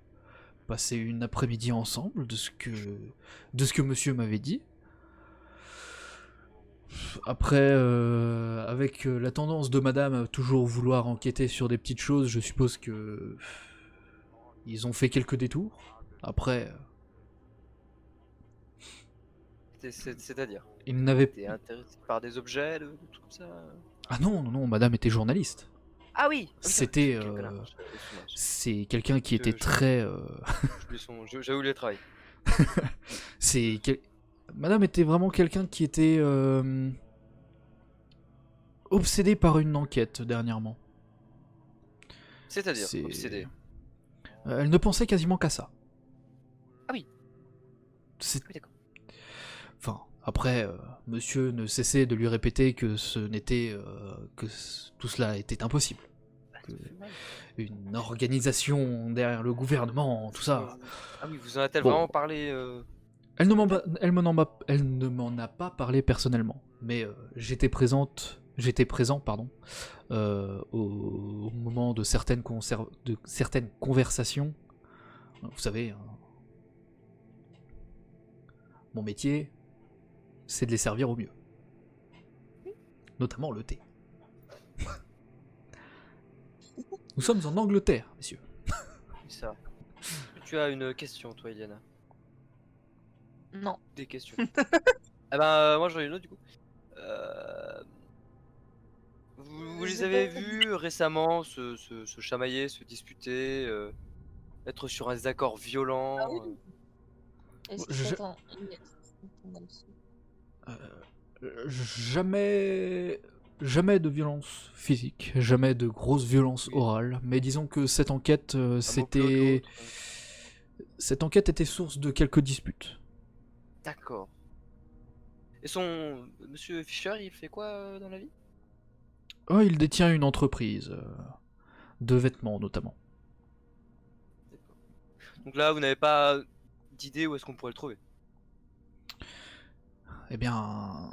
passer une après-midi ensemble, de ce que monsieur m'avait dit. Après, avec la tendance de madame à toujours vouloir enquêter sur des petites choses, je suppose que ils ont fait quelques détours. Après, C'est-à-dire? ils n'avaient... T'es intéressé par des objets, des trucs comme ça? Ah non, non, non, madame était journaliste. Ah oui! C'était... Quel connard. c'est quelqu'un qui était Je- très... J'ai oublié le travail. c'est... Madame était vraiment quelqu'un qui était... obsédé par une enquête dernièrement. C'est-à-dire, C'est- obsédé. Elle ne pensait quasiment qu'à ça. Ah oui. C'est... Oui, d'accord. Enfin, après, monsieur ne cessait de lui répéter que ce n'était... tout cela était impossible. Bah, ça fait mal. Une organisation derrière le gouvernement, tout ça. Ah oui, vous en a-t-elle Bon. vraiment parlé Elle ne m'en a pas parlé personnellement, mais j'étais présent, pardon, au moment de certaines conversations. Vous savez, hein, mon métier, c'est de les servir au mieux, notamment le thé. Nous sommes en Angleterre, messieurs. C'est ça. Est-ce que tu as une question, toi, Eliana? Non. Des questions. Ah ben, moi j'en ai une autre du coup. Euh, Vous les avez vus récemment se chamailler, se disputer, être sur un désaccord violent? Ah oui. Est-ce Je- que t'en- Jamais de violence physique, jamais de grosse violence Oui. orale, mais disons que cette enquête, Un mot plus haut que c'était... l'autre. Cette enquête était source de quelques disputes. D'accord. Et Monsieur Fischer, il fait quoi dans la vie? Oh, il détient une entreprise, de vêtements notamment. D'accord. Donc là, vous n'avez pas d'idée où est-ce qu'on pourrait le trouver? Eh bien,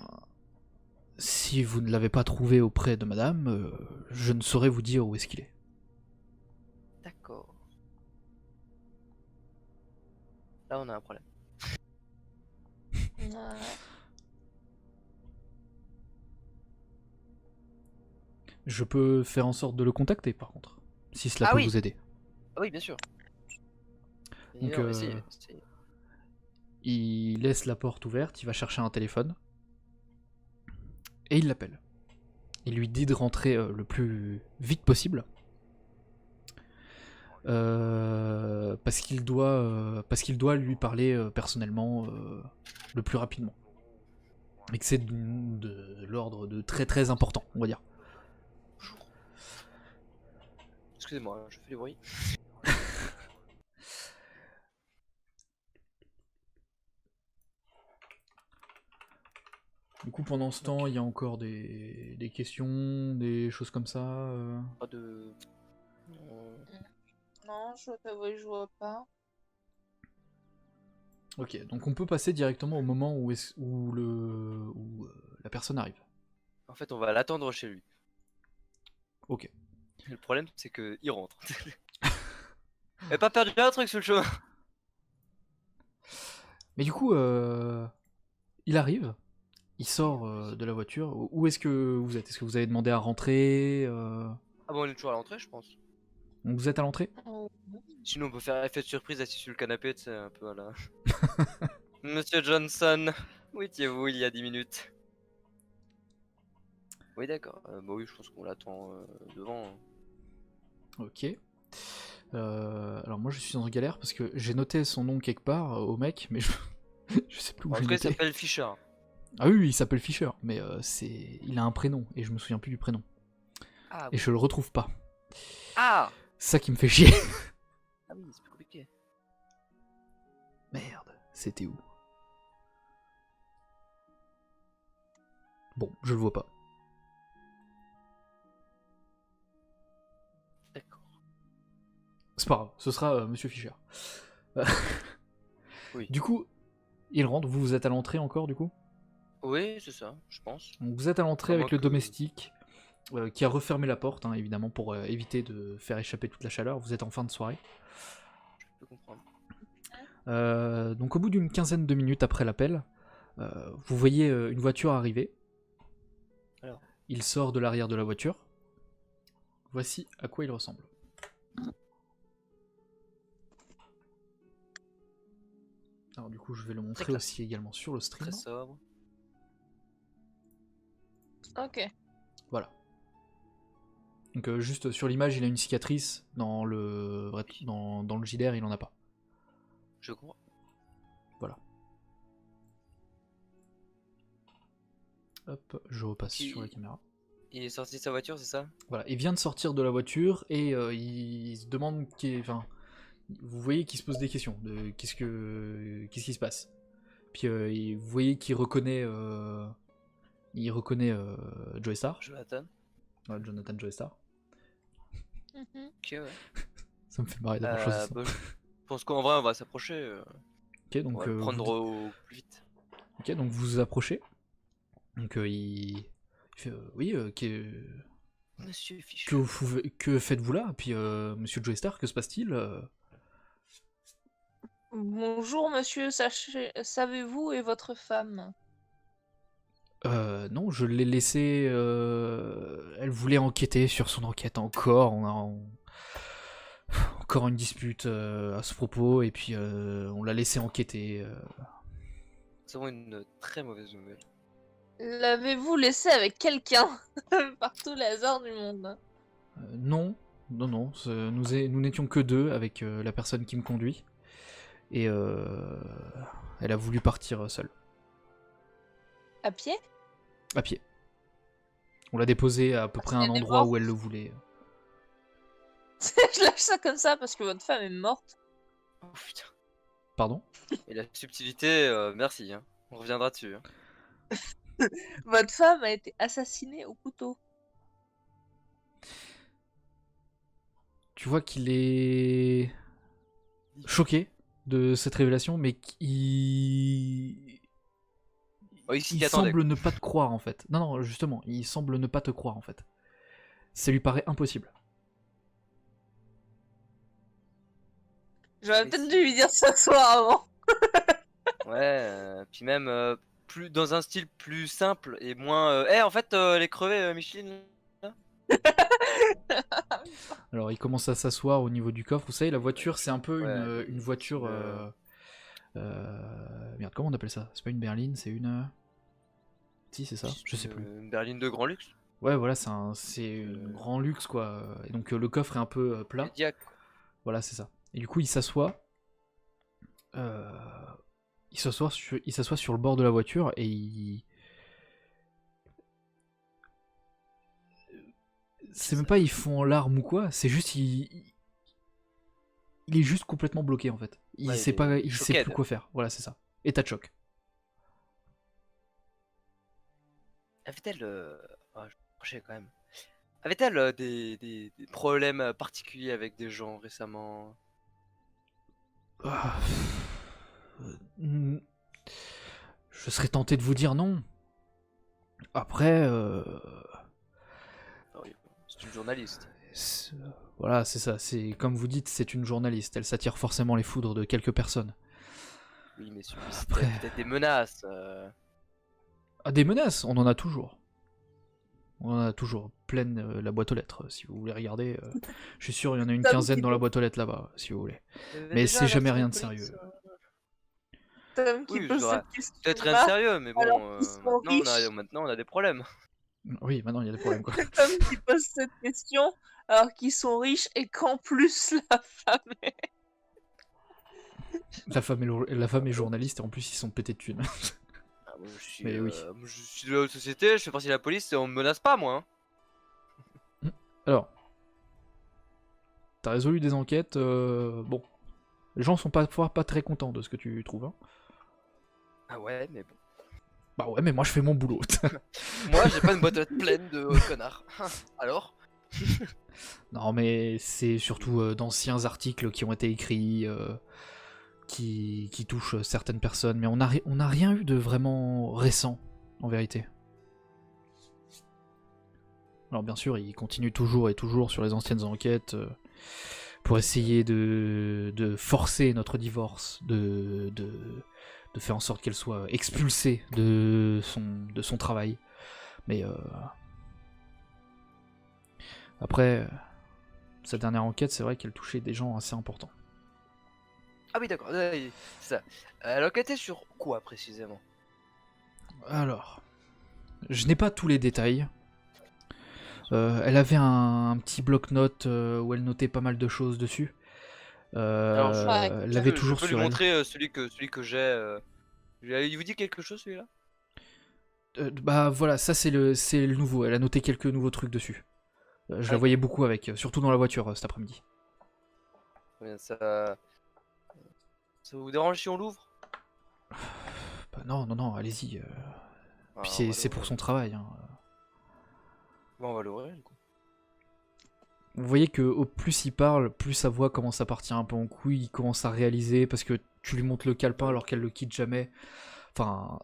si vous ne l'avez pas trouvé auprès de madame, je ne saurais vous dire où est-ce qu'il est. D'accord. Là, on a un problème. Ouais. Je peux faire en sorte de le contacter, par contre, si cela Ah peut oui. vous aider. Ah oui, bien sûr. Donc, Non, essayez. il laisse la porte ouverte, il va chercher un téléphone, et il l'appelle. Il lui dit de rentrer le plus vite possible, parce qu'il doit lui parler personnellement le plus rapidement. Et que c'est de l'ordre de très très important, on va dire. Excusez-moi, je fais du bruit. Du coup, pendant ce temps, il y a encore des questions, des choses comme ça. Pas de. Non, je t'avoue, je vois pas. Ok, donc on peut passer directement au moment où la personne arrive. En fait, on va l'attendre chez lui. Ok. Le problème, c'est qu'il rentre. Et pas perdu un truc sur le chemin. Mais du coup, il arrive, il sort de la voiture. Où est-ce que vous êtes? Est-ce que vous avez demandé à rentrer Ah bon, on est toujours à l'entrée, je pense. Donc vous êtes à l'entrée? Oh. Sinon, on peut faire effet de surprise assis sur le canapé, tu sais, un peu à la. Monsieur Johnson, où étiez-vous il y a 10 minutes? Oui, d'accord. Bah oui, je pense qu'on l'attend devant. Hein. Ok. Alors moi je suis en galère parce que j'ai noté son nom quelque part au mec, mais je sais plus où En j'ai tout cas, il noté. s'appelle Fischer. Ah oui, il s'appelle Fischer, mais il a un prénom et je me souviens plus du prénom. Ah Et oui. je le retrouve pas. Ah Ça qui me fait chier. Ah oui, c'est plus compliqué. Merde, c'était où? Bon, je le vois pas. D'accord. C'est pas grave, ce sera Monsieur Fischer. Oui. Du coup, il rentre, vous êtes à l'entrée encore du coup? Oui, c'est ça, je pense. Donc vous êtes à l'entrée À avec moins le que- domestique qui a refermé la porte, hein, évidemment, pour éviter de faire échapper toute la chaleur. Vous êtes en fin de soirée. Je peux comprendre. Donc au bout d'une quinzaine de minutes après l'appel, vous voyez une voiture arriver. Alors. Il sort de l'arrière de la voiture. Voici à quoi il ressemble. Alors du coup je vais le montrer classe. aussi également sur le stream. Très sobre. Ok. Voilà. Donc juste sur l'image il a une cicatrice, dans le JDR il en a pas. Je crois. Voilà. Hop, je repasse sur la caméra. Il est sorti de sa voiture, c'est ça? Voilà, il vient de sortir de la voiture et il se demande enfin, vous voyez qu'il se pose des questions de qu'est-ce qui se passe. Puis vous voyez qu'il reconnaît Joey Star, Jonathan. ouais, Jonathan Joey Star. Mhm. Ok, ouais. Ça me fait marrer d'avoir choisi ça. Je pense qu'en vrai, on va s'approcher. Ok, On donc, va le prendre au plus vite. ok, donc vous vous approchez. Donc il fait oui, Monsieur que, Fichu. que faites-vous là? Puis Monsieur Joestar, que se passe-t-il? Bonjour monsieur, savez-vous et votre femme? Non, je l'ai laissée. Elle voulait enquêter sur son enquête encore. Encore une dispute à ce propos, et puis on l'a laissé enquêter. Nous avons une très mauvaise nouvelle. L'avez-vous laissé avec quelqu'un? Par tout le hasard du monde. Non, non, non. Nous n'étions que deux avec la personne qui me conduit. Et elle a voulu partir seule. À pied? À pied. On l'a déposée à peu près à un qu'elle est endroit morte. où elle le voulait. Je lâche ça comme ça parce que votre femme est morte. Oh putain. Pardon? Et la subtilité, merci. Hein. On reviendra dessus. Hein. Votre femme a été assassinée au couteau. Tu vois qu'il est choqué de cette révélation, mais qu'il Oh, ici, il t'y attendais, semble quoi. ne pas te croire en fait. Non, non, justement, il semble ne pas te croire en fait. Ça lui paraît impossible. J'aurais Mais peut-être si. dû lui dire ce soir avant. Ouais, puis même plus dans un style plus simple et moins. En fait, elle est crevée, Micheline. Là. Alors il commence à s'asseoir au niveau du coffre. Vous savez, la voiture, c'est un peu Ouais, une voiture. Merde, comment on appelle ça? C'est pas une berline, c'est une. Si, c'est ça, je sais plus. Une berline de grand luxe. Ouais, voilà, c'est un grand luxe quoi. Et donc le coffre est un peu plat. Cadillac, quoi. Voilà, c'est ça. Et du coup, il s'assoit. Il s'assoit sur le bord de la voiture et c'est même pas ils font en larmes ou quoi, c'est juste il est juste complètement bloqué en fait. Il Ouais, sait pas, il sait choqué, plus quoi faire. Voilà, c'est ça. État de choc. Avait-elle. Je quand même. Avait-elle des problèmes particuliers avec des gens récemment? Ah, je serais tenté de vous dire non. Après, Ah oui, c'est une journaliste. voilà, c'est ça. C'est comme vous dites, c'est une journaliste. Elle s'attire forcément les foudres de quelques personnes. Oui, mais Après- peut-être des menaces. Ah, des menaces, on en a toujours. On en a toujours pleine la boîte aux lettres, si vous voulez regarder. Je suis sûr, il y en a une Tom quinzaine qui dans la peut- boîte aux lettres là-bas, si vous voulez. Il y avait Mais déjà c'est jamais alerté rien la de police, sérieux. Tom qui Oui, pose je dirais, cette peut-être rien de question-là. sérieux, mais bon, alors qu'ils sont riches. maintenant on a des problèmes. Oui, maintenant il y a des problèmes quoi. Tom qui pose cette question alors qu'ils sont riches et qu'en plus la femme est... La femme est journaliste et en plus ils sont pétés de thunes. Ah, moi, Mais oui. moi, je suis de la haute société, je fais partie de la police et on me menace pas, moi. Hein. Alors, t'as résolu des enquêtes, bon. Les gens sont parfois pas très contents de ce que tu trouves. Hein. Ah ouais, mais bon. Bah ouais, mais moi je fais mon boulot. Moi, j'ai pas une boîte aux lettres pleine de connards. Alors? Non, mais c'est surtout d'anciens articles qui ont été écrits, qui touchent certaines personnes, mais on a rien eu de vraiment récent, en vérité. Alors bien sûr, il continue toujours et toujours sur les anciennes enquêtes pour essayer de forcer notre divorce, de faire en sorte qu'elle soit expulsée de son travail. Mais après, sa dernière enquête, c'est vrai qu'elle touchait des gens assez importants. Ah oui, d'accord, c'est ça. Elle enquêtait sur quoi précisément? Alors, je n'ai pas tous les détails. Elle avait un petit bloc-notes où elle notait pas mal de choses dessus. Alors, Elle l'avait toujours je peux sur lui elle. montrer celui que j'ai. Il vous dit quelque chose celui-là? Bah voilà, ça c'est le nouveau. Elle a noté quelques nouveaux trucs dessus. Je la voyais beaucoup avec, surtout dans la voiture cet après-midi. Ça vous dérange si on l'ouvre? Bah non, non, non, allez-y. Ah, Puis on va c'est pour l'ouvrir. son travail. Hein. Bon, on va l'ouvrir du coup. Vous voyez que au plus il parle, plus sa voix commence à partir un peu en couille, il commence à réaliser, parce que tu lui montres le calepin alors qu'elle le quitte jamais. Enfin,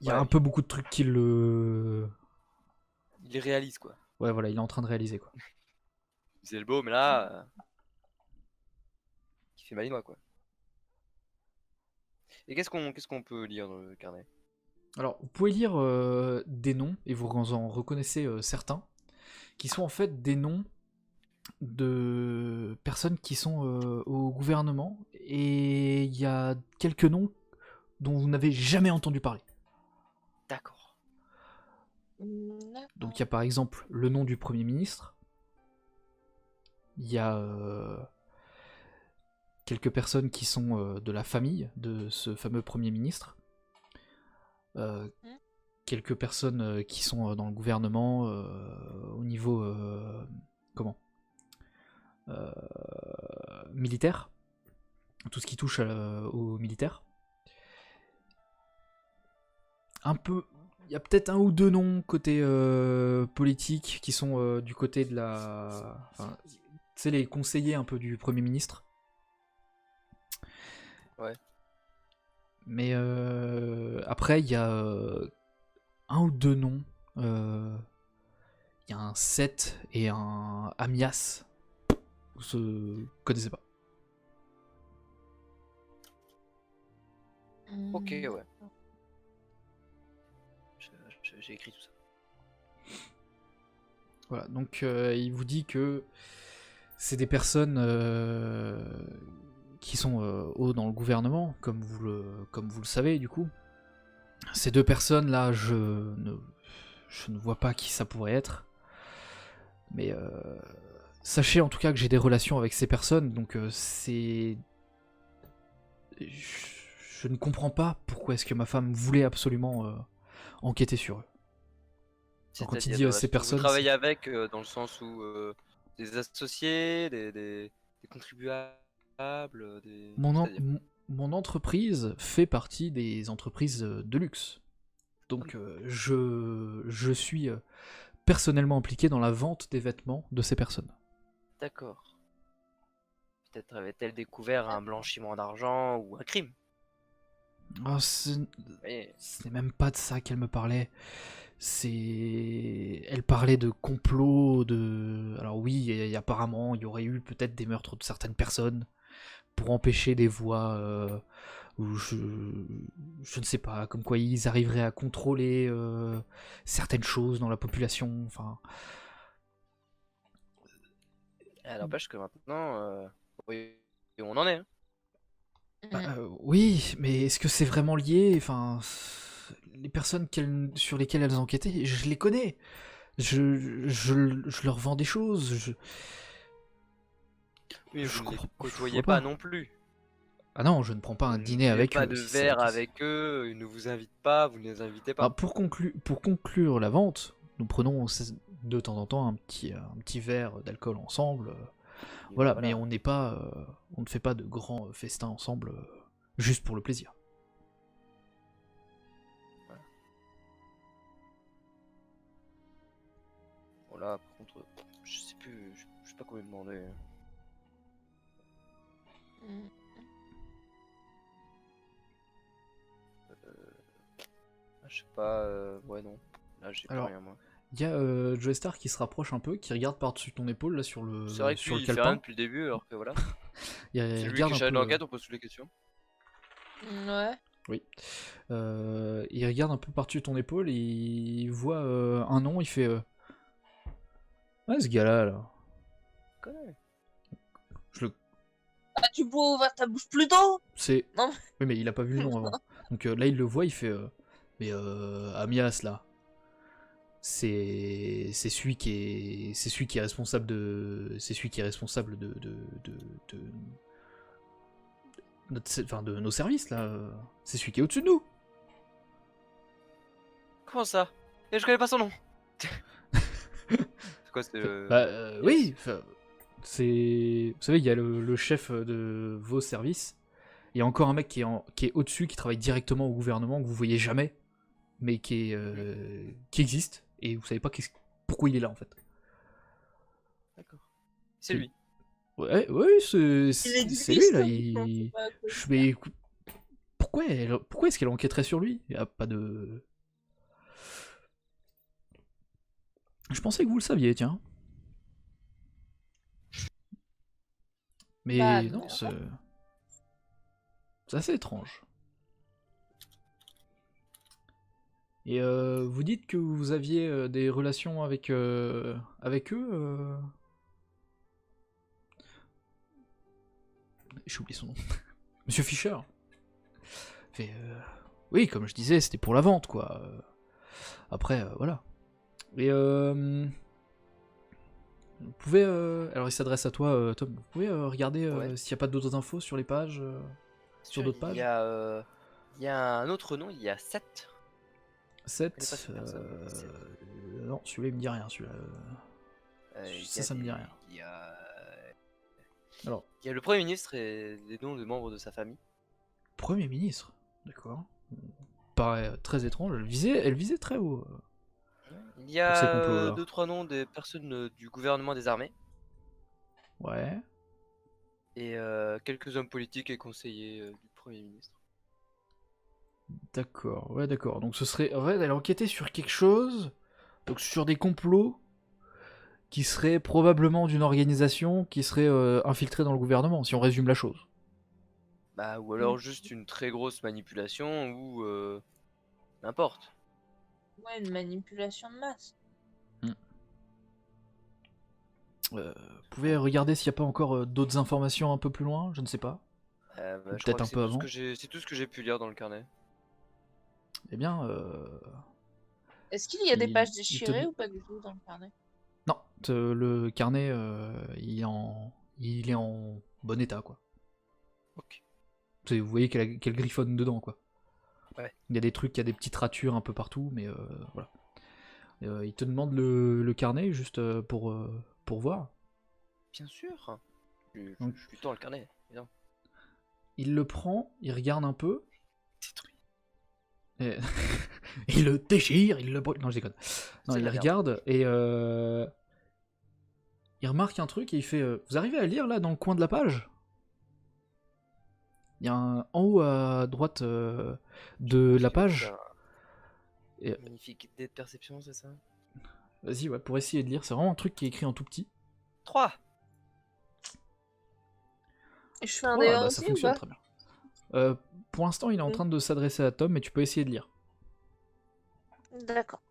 il y a Ouais. un peu beaucoup de trucs qui le... Il réalise quoi. Ouais, voilà, il est en train de réaliser, quoi. C'est le beau, mais là, il fait malinois quoi. Et qu'est-ce qu'on peut lire dans le carnet? Alors, vous pouvez lire des noms, et vous en reconnaissez certains, qui sont en fait des noms de personnes qui sont au gouvernement, et il y a quelques noms dont vous n'avez jamais entendu parler. D'accord. Donc il y a par exemple le nom du Premier ministre, il y a quelques personnes qui sont de la famille de ce fameux Premier ministre, quelques personnes qui sont dans le gouvernement au niveau comment militaire, tout ce qui touche aux militaires. Un peu, il y a peut-être un ou deux noms côté politique qui sont du côté de la, enfin, tu sais, les conseillers un peu du Premier ministre. Ouais. Mais après, il y a un ou deux noms. Il y a un Seth et un Amias. Vous ne connaissez pas. Ok, ouais. J'ai écrit tout ça. Voilà, donc il vous dit que c'est des personnes qui sont haut dans le gouvernement, comme vous le savez du coup. Ces deux personnes là, je ne vois pas qui ça pourrait être. Mais sachez en tout cas que j'ai des relations avec ces personnes, donc c'est... Je ne comprends pas pourquoi est-ce que ma femme voulait absolument enquêter sur eux. Alors, quand il dit ces personnes... Vous travaillez avec dans le sens où des associés, des contribuables, Mon entreprise fait partie des entreprises de luxe. Donc je suis personnellement impliqué dans la vente des vêtements de ces personnes. D'accord. Peut-être avait-elle découvert un blanchiment d'argent ou un crime. Oh, ce n'est même pas de ça qu'elle me parlait. Elle parlait de complot, de... Alors oui, apparemment, il y aurait eu peut-être des meurtres de certaines personnes pour empêcher des voies... ou je ne sais pas, comme quoi ils arriveraient à contrôler certaines choses dans la population, enfin... Elle n'empêche que maintenant, oui, on en est. Hein. Oui, mais est-ce que c'est vraiment lié? Enfin, les personnes sur lesquelles elles enquêtaient, je les connais. Je leur vends des choses. Oui, je vous ne les comprends côtoyez pas. pas non plus. Ah non, je ne prends pas un dîner avec eux. Pas de verre avec eux, ils ne vous invitent pas, vous ne les invitez pas. Ah, pour conclure la vente, nous prenons de temps en temps un petit verre d'alcool ensemble. Voilà, mais on n'est pas, on ne fait pas de grands festins ensemble juste pour le plaisir. Voilà, par contre, je sais plus, je sais pas combien demander. Je sais pas, ouais non, là j'ai pas rien moi. Il y a Joe Star qui se rapproche un peu, qui regarde par-dessus ton épaule là sur le C'est vrai que sur lui, le il fait calepin. rien depuis le début alors que voilà. C'est lui qui est chargé de l'enquête, on pose toutes les questions. Ouais. Oui. Il regarde un peu par-dessus ton épaule et il voit un nom, il fait ah, ce gars-là, là. Connais. Ah, tu peux ouvrir ta bouche plus tôt? C'est... Non. Oui, mais il a pas vu le nom avant. Donc là, il le voit, il fait mais Amias, là. C'est celui qui est responsable de... C'est celui qui est responsable de nos services, là. C'est celui qui est au-dessus de nous. Comment ça? Et je connais pas son nom. C'est quoi, c'est oui, c'est... Vous savez, il y a le chef de vos services. Il y a encore un mec qui est au-dessus, qui travaille directement au gouvernement, que vous voyez jamais, mais qui existe, et vous savez pas pourquoi il est là, en fait. D'accord. C'est lui. Ouais, ouais, Il c'est lui existe. là. Je pensais pas que- Mais écoute, pourquoi est-ce qu'elle enquêterait sur lui? Il y a pas de. Je pensais que vous le saviez, tiens. Bah Mais non, non. c'est assez étrange. Et vous dites que vous aviez des relations avec eux J'ai oublié son nom. Monsieur Fischer. Fait, oui, comme je disais, c'était pour la vente, quoi. Après, voilà. Et vous pouvez... alors il s'adresse à toi, Tom. Vous pouvez regarder Ouais. s'il n'y a pas d'autres infos sur les pages, sur Sûr, d'autres pages il y a un autre nom, il y a 7. Je connais pas 7. cette personne. Non, celui-là il me dit rien, celui-là. Il y a Ça me dit rien. Alors, il y a le Premier ministre et des noms de membres de sa famille. Premier ministre, d'accord. Paraît très étrange. Elle visait très haut Il y pour ces a complots-là. 2-3 noms des personnes du gouvernement des armées. Ouais. Et quelques hommes politiques et conseillers du Premier ministre. D'accord, ouais, d'accord. Donc ce serait. En fait, elle enquêtait sur quelque chose, donc sur des complots qui seraient probablement d'une organisation qui serait infiltrée dans le gouvernement, si on résume la chose. Bah, ou alors juste une très grosse manipulation ou n'importe. Ouais, une manipulation de masse. Vous pouvez regarder s'il n'y a pas encore d'autres informations un peu plus loin, je ne sais pas. Ou Je crois peut-être que un peu avant. c'est tout ce que j'ai pu lire dans le carnet. Eh bien, Est-ce qu'il y a des pages il te... déchirées ou pas du tout dans le carnet? Non, le carnet, il est en bon état, quoi. Ok. Vous voyez qu'elle griffonne dedans, quoi. Ouais. Il y a des trucs, il y a des petites ratures un peu partout, mais voilà. Il te demande le carnet juste pour voir. Bien sûr. Donc, Je lui tends le carnet. Évidemment. il le prend, il regarde un peu, Détruit. et il le déchire, il le brûle. Non, je déconne. Non, C'est de il la merde. regarde et il remarque un truc et il fait vous arrivez à lire là dans le coin de la page? Il y a en haut à droite de la page. Et, Magnifique dé de perception, c'est ça? vas-y, ouais, pour essayer de lire, c'est vraiment un truc qui est écrit en tout petit. 3. Et je fais un 3, D20 bah ça aussi ou fonctionne pas? très bien. Pour l'instant, il est en train de s'adresser à Tom, mais tu peux essayer de lire. D'accord.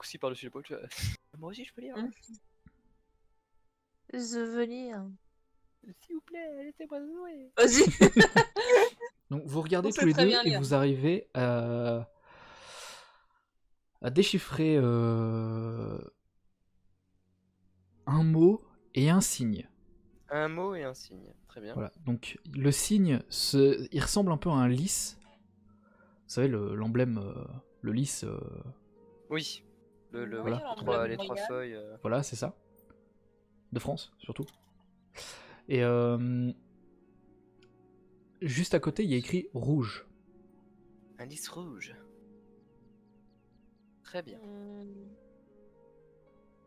Aussi par-dessus l'épaule, tu vois. Moi aussi, je peux lire. Je veux lire. S'il vous plaît, laissez-moi jouer. Vas-y. Donc vous regardez On tous sait les très deux bien et lire. vous arrivez à déchiffrer un mot et un signe. Un mot et un signe. Très bien. Voilà. Donc le signe, il ressemble un peu à un lys. Vous savez, l'emblème, le lys. Oui. Voilà. Oui, l'emblème les 3 royal. feuilles. Voilà, c'est ça. De France, surtout. Et juste à côté, il y a écrit rouge. Un lys rouge. Très bien.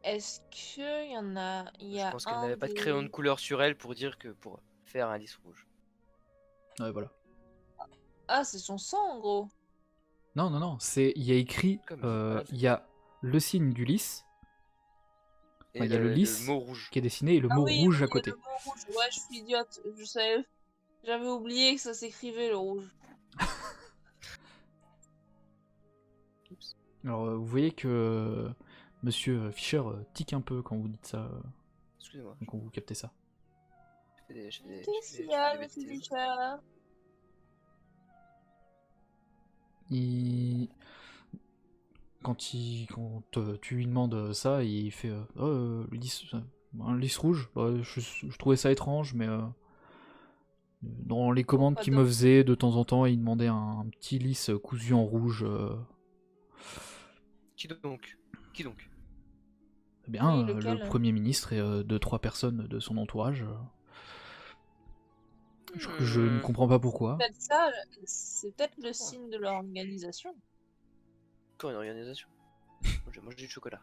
Est-ce qu'il y en a... Il y Je a pense qu'elle un n'avait pas de des... crayon de couleur sur elle pour dire que pour faire un lys rouge. Ouais, voilà. Ah, c'est son sang en gros. Non, non, non. Il y a écrit. Comme voilà, Il y a le signe du lys. et Enfin, il y a le le lys mot rouge. qui est dessiné et le Ah mot oui, rouge à oui, côté. le mot rouge. Ouais, je suis idiote. Je savais... J'avais oublié que ça s'écrivait le rouge. Alors, vous voyez que Monsieur Fischer tique un peu quand vous dites ça, Excusez-moi. quand vous captez ça. Qu'est-ce qu'il y a, monsieur Fischer? Quand tu lui demandes ça, il fait un lys rouge. Bah, je trouvais ça étrange, mais dans les commandes Pas qu'il de- me faisait de temps en temps, il demandait un petit lys cousu en rouge. Qui donc? Qui donc? Eh bien, Oui, le lequel? Premier ministre et 2-3 personnes de son entourage. Je ne comprends pas pourquoi. Peut-être ça, c'est peut-être le signe de leur organisation. Encore une organisation. Moi j'ai du chocolat.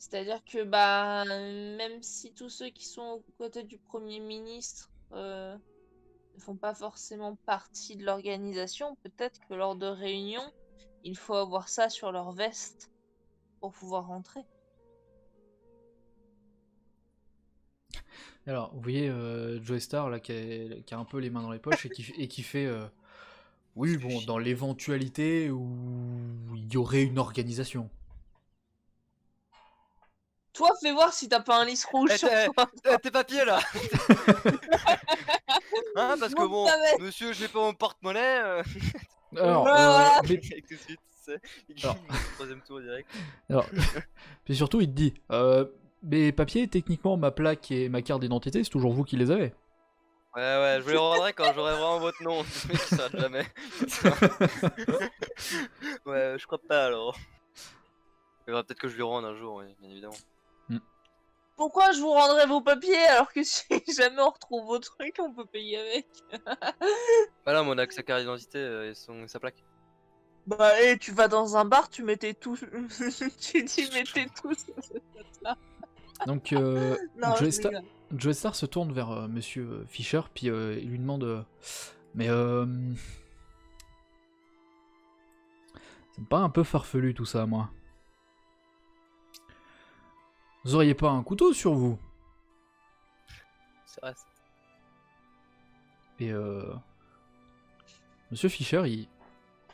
C'est-à-dire que bah même si tous ceux qui sont aux côtés du Premier ministre ne font pas forcément partie de l'organisation, peut-être que lors de réunions, il faut avoir ça sur leur veste pour pouvoir rentrer. Alors, vous voyez Joe Star là qui a un peu les mains dans les poches et qui fait oui, Ça fait bon, chier. dans l'éventualité où il y aurait une organisation. Toi, fais voir si t'as pas un lys rouge Eh, sur toi. tes papiers là. Hein, parce que Montre bon, ta veste. monsieur, j'ai pas mon porte-monnaie. Alors, Voilà. mais, Tout de suite, c'est Alors. troisième tour direct. alors, puis surtout, il te dit mes papiers, techniquement, ma plaque et ma carte d'identité, c'est toujours vous qui les avez. Ouais, je vous les rendrai quand j'aurai vraiment votre nom. Ce mec qui s'arrête jamais. Ouais, je crois pas alors. Il faudra peut-être que je lui rende un jour, oui, bien évidemment. Pourquoi je vous rendrai vos papiers alors que si jamais on retrouve vos trucs, on peut payer avec? Bah là, mais on a que sa carte d'identité et sa plaque. Bah, tu vas dans un bar, tu mettais tout. Tu dis mettez tout sur cette tête-là. Donc, Non, Joe je Star, rigole. Joe Star se tourne vers Monsieur Fisher, puis il lui demande mais c'est pas un peu farfelu tout ça, moi. Vous auriez pas un couteau sur vous? C'est vrai. Et Monsieur Fisher,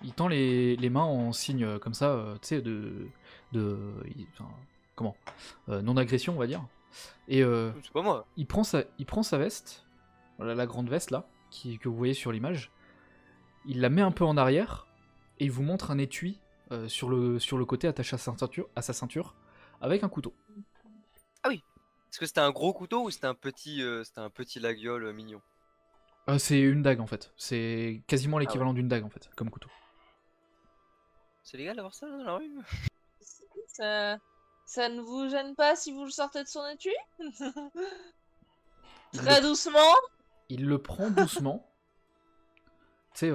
il tend les mains en signe comme ça, tu sais, enfin, comment non-agression, on va dire. Et C'est pas moi. il prend sa veste, voilà la grande veste là, que vous voyez sur l'image. Il la met un peu en arrière et il vous montre un étui sur le côté attaché à sa ceinture avec un couteau. Ah oui. Est-ce que c'était un gros couteau ou c'était un petit laguiole mignon? C'est une dague en fait. C'est quasiment Ah ouais. l'équivalent d'une dague en fait, comme couteau. C'est légal d'avoir ça dans la rue? Ça ne vous gêne pas si vous le sortez de son étui? Il Très le- doucement. Il le prend doucement, tu sais,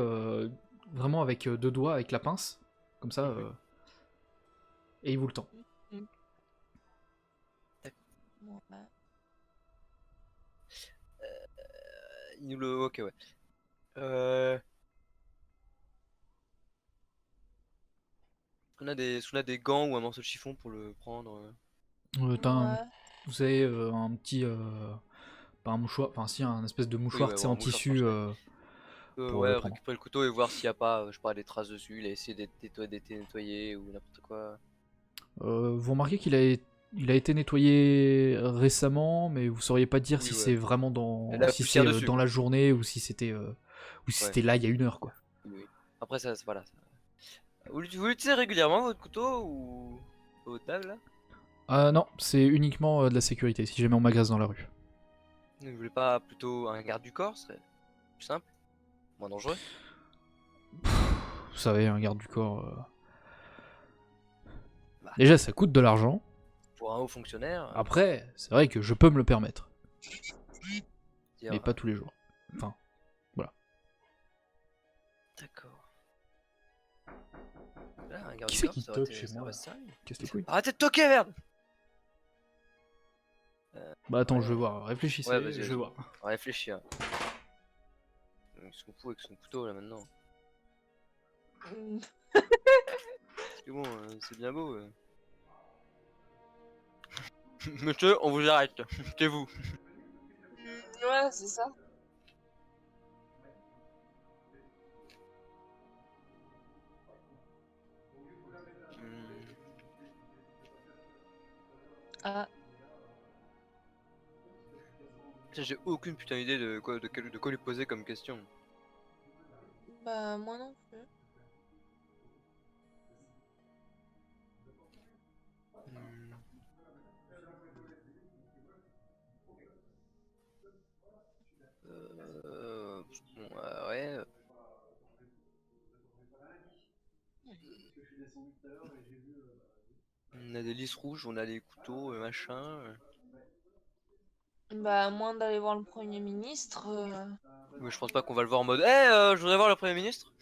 vraiment avec deux doigts, avec la pince, comme ça, et il vous le tend. Voilà. Il nous le. Ok, ouais. Euh... Est-ce qu'on a des gants ou un morceau de chiffon pour le prendre? Ouais. Vous avez un petit, pas un mouchoir, enfin si, un espèce de mouchoir, ouais, tu sais, bon, un en mouchoir tissu tranchant. pour Ouais, le prendre. récupérer le couteau et voir s'il n'y a pas, je sais pas, des traces dessus, il a essayé d'être nettoyé ou n'importe quoi. Vous remarquez il a été nettoyé récemment, mais vous sauriez pas dire Oui, si ouais. c'est vraiment Il y a de la si poussière c'est dessus, dans quoi. la journée ou si c'était Ouais. là il y a une heure quoi. Oui. Après, voilà. Vous l'utilisez régulièrement votre couteau ou votre dague là? Non, c'est uniquement de la sécurité, si jamais on m'agresse dans la rue. Vous voulez pas plutôt un garde du corps? Ce serait plus simple, moins dangereux. Vous savez, un garde du corps. Bah. Déjà, ça coûte de l'argent. Pour un haut fonctionnaire. Après, c'est vrai que je peux me le permettre. Dire, Mais pas tous les jours. Enfin, voilà. D'accord. Là, un garde Qui du c'est corps, qui ça aurait toque été- chez ça moi aurait là été sérieux. Qu'est-ce que c'est? Arrêtez de toquer, merde! Bah attends, Ouais. je vais voir. Réfléchissez, Ouais, vas-y, je vas-y. vais voir. On va réfléchir. Qu'est-ce qu'on fout avec son couteau là maintenant? Parce que bon, c'est bien beau. Monsieur, on vous arrête. C'est vous. Ouais, c'est ça. Ah, J'ai aucune putain d'idée de quoi lui poser comme question. bah moi non plus. Bon, ouais. On a des lisses rouges, on a des couteaux, machin. Bah à moins d'aller voir le Premier ministre. Mais je pense pas qu'on va le voir en mode je voudrais voir le Premier ministre.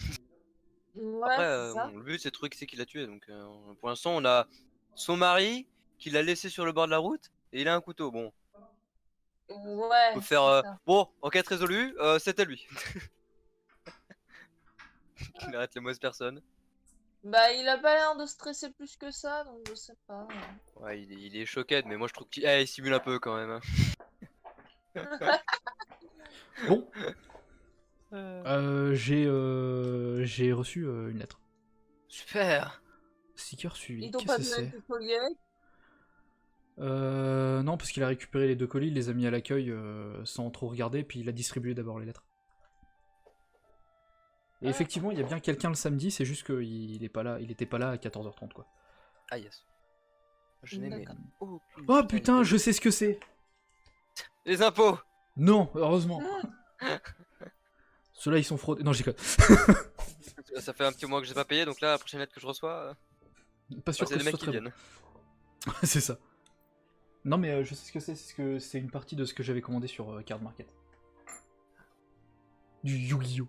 Ouais, Après, c'est ça. bon, le but c'est de trouver qui c'est qui l'a tué. Donc pour l'instant, on a son mari qu'il a laissé sur le bord de la route et il a un couteau. Bon, Ouais, faut faire. c'est ça. Bon, enquête résolue, c'était lui. Qu'il arrête les mauvaises personnes. Bah, il a pas l'air de stresser plus que ça, donc je sais pas. Ouais, il est choqué, mais moi je trouve qu'il simule un peu quand même. Hein. Bon, j'ai reçu une lettre. Super. Sticker suivi. Ils t'ont Qu'est-ce pas que donné c'est? de collier avec? Non, parce qu'il a récupéré les 2 colis, il les a mis à l'accueil sans trop regarder, puis il a distribué d'abord les lettres. Et Ah. effectivement, il y a bien quelqu'un le samedi, c'est juste qu'il est pas là, il était pas là à 14h30 quoi. Ah yes. Je n'ai mais D'accord. aucune Oh putain putain, d'idée. je sais ce que c'est. Les impôts. Non, heureusement. Ah. Ceux-là ils sont fraudés. Non, j'ai Ça fait un petit mois que j'ai pas payé, donc là la prochaine lettre que je reçois, pas sûr c'est que des ce mecs soit qui très bon. viennent. C'est ça. Non mais je sais ce que c'est une partie de ce que j'avais commandé sur Card Market. Du Yu-Gi-Oh!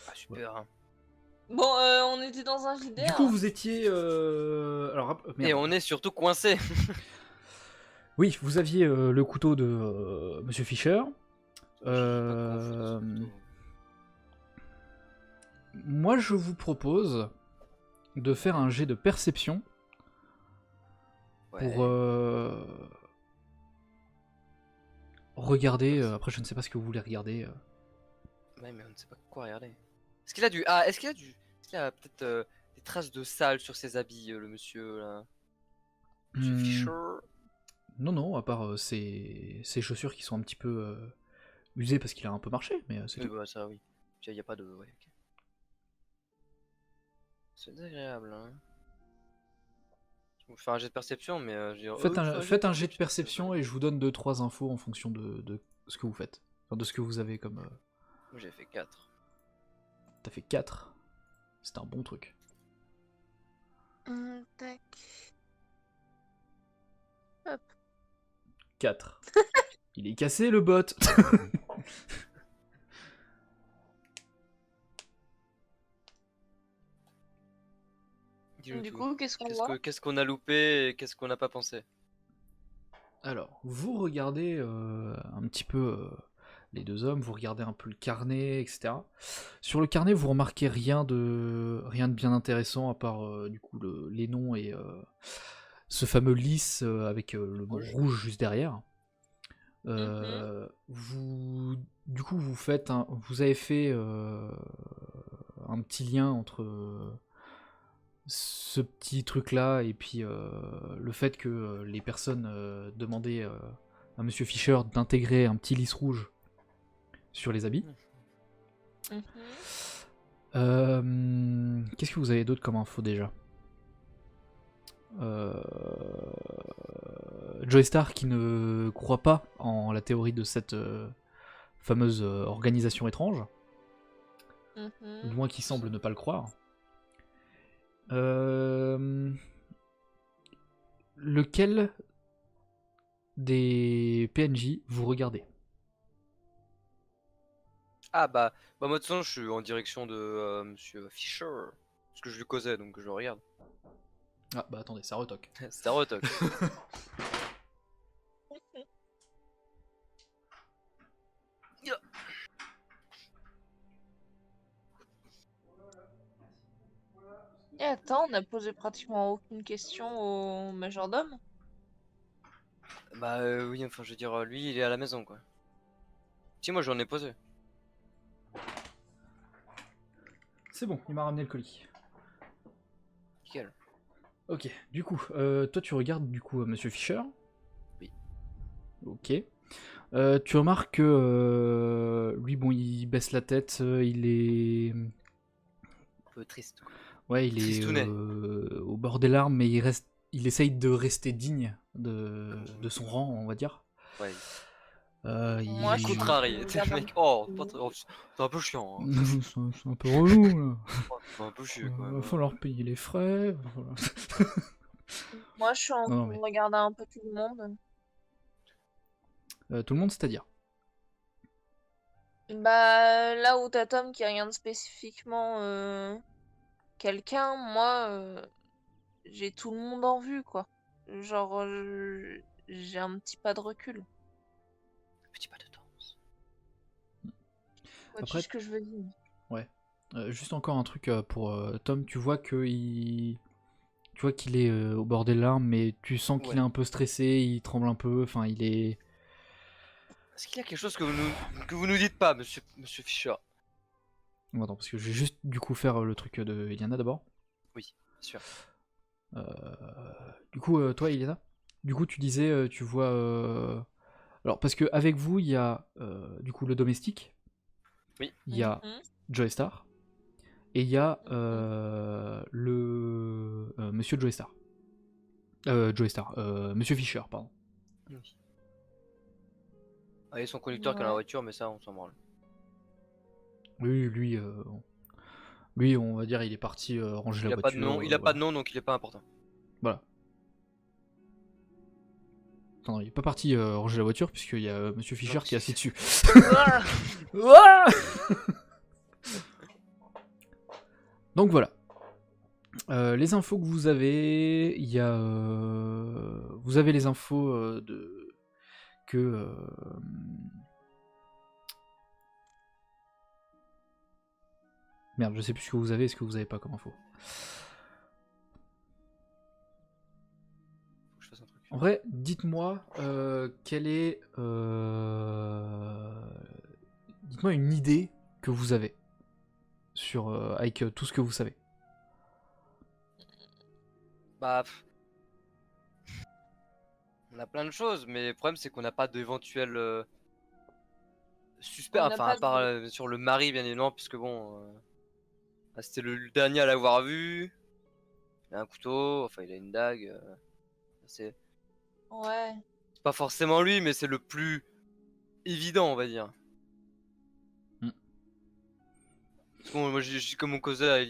Ah super. Hein. Bon, on était dans un JDR. Du coup, vous étiez. Alors, merde. Et on est surtout coincé. Oui, vous aviez le couteau de Monsieur Fischer. Moi, je vous propose de faire un jet de perception pour regarder. Après, je ne sais pas ce que vous voulez regarder. Ouais, mais on ne sait pas quoi regarder. Est-ce qu'il a du. Ah, est-ce qu'il a peut-être des traces de sale sur ses habits, le monsieur là? Monsieur Fischer. Non, non, à part ses chaussures qui sont un petit peu usées parce qu'il a un peu marché, mais c'est Oui, tout. bah ça, oui. Il n'y a pas de. Ouais, ok. C'est désagréable, hein. Je vais faire un jet de perception, mais je dirais, Faites un jet de perception et je vous donne 2-3 infos en fonction de ce que vous faites. Enfin, de ce que vous avez comme. Moi j'ai fait 4. T'as fait 4. C'était un bon truc. Tac. 4. Il est cassé le bot. Du coup, qu'est-ce qu'on voit? Qu'est-ce qu'on a loupé et qu'est-ce qu'on n'a pas pensé? Alors, vous regardez un petit peu les deux hommes, vous regardez un peu le carnet, etc. Sur le carnet, vous remarquez rien de bien intéressant à part du coup les noms et ce fameux lys avec le mot rouge juste derrière. Du coup, vous avez fait un petit lien entre ce petit truc-là et puis le fait que les personnes demandaient à Monsieur Fischer d'intégrer un petit lys rouge sur les habits. Qu'est-ce que vous avez d'autre comme info déjà? Joey Starr qui ne croit pas en la théorie de cette fameuse organisation étrange, ou du moins qui semble ne pas le croire. Lequel des PNJ vous regardez? Ah bah moi de toute façon je suis en direction de Monsieur Fischer. Parce que je lui causais donc je le regarde. Ah bah attendez, ça retoque. C'est un retoc. Et attends, on a posé pratiquement aucune question au majordome. Bah oui, enfin je veux dire, lui il est à la maison quoi. Si moi j'en ai posé. C'est bon, il m'a ramené le colis. Nickel. Ok, du coup, toi tu regardes du coup Monsieur Fischer. Oui. Ok. Tu remarques que lui, bon, il baisse la tête, il est... Un peu triste quoi. Ouais, il est au bord des larmes, mais il essaye de rester digne de son rang, on va dire. Ouais. Moi, je Contrarié, t'es le mec. Oh, c'est un peu chiant. Hein. C'est un peu relou, là. C'est un peu chiant quand même. Va falloir payer les frais. Moi, je suis en train mais... de regarder un peu tout le monde. Tout le monde, c'est-à-dire? Bah, là où t'as Tom qui regarde spécifiquement quelqu'un, moi, j'ai tout le monde en vue, quoi. Genre, j'ai un petit pas de recul. Petit pas de danse. Vois-tu Après- ce que je veux dire? Ouais. Juste encore un truc pour Tom, tu vois qu'il est au bord des larmes, mais tu sens qu'il Ouais. est un peu stressé, il tremble un peu, enfin il est... Est-ce qu'il y a quelque chose que vous nous dites pas, monsieur Fischer? Attends, parce que je vais juste du coup faire le truc de Eliana d'abord. Oui, bien sûr. Euh, Du coup, toi Eliana, du coup tu disais, tu vois... Alors parce que avec vous, il y a du coup le domestique, Oui. il y a Mhm. Joystar, et il y a Mhm. le Monsieur Joystar. Joystar, Monsieur Fischer, pardon. Oui. Ah, et son conducteur qui est dans la Ouais. voiture, mais ça, on s'en branle. Oui, lui, on va dire, il est parti ranger la Il a pas de voiture, nom, il a pas voilà. de nom, donc il est pas important. Voilà. Non, il est pas parti ranger la voiture, puisqu'il y a Monsieur Fischer qui est assis dessus. Ouah. Donc voilà. Les infos que vous avez, il y a... vous avez les infos de... que... Merde, je sais plus ce que vous avez et ce que vous avez pas comme info. Faut que je fasse un truc. En vrai, dites-moi quelle est... dites-moi une idée que vous avez sur avec tout ce que vous savez. Bah, on a plein de choses, mais le problème c'est qu'on n'a pas d'éventuels suspects, On n'a enfin à pas part de... sur le mari bien évidemment, puisque bon, bah, c'était le dernier à l'avoir vu. Il a un couteau, enfin il a une dague. C'est Ouais. c'est pas forcément lui, mais c'est le plus évident, on va dire. Mm. Parce que bon, moi comme on causait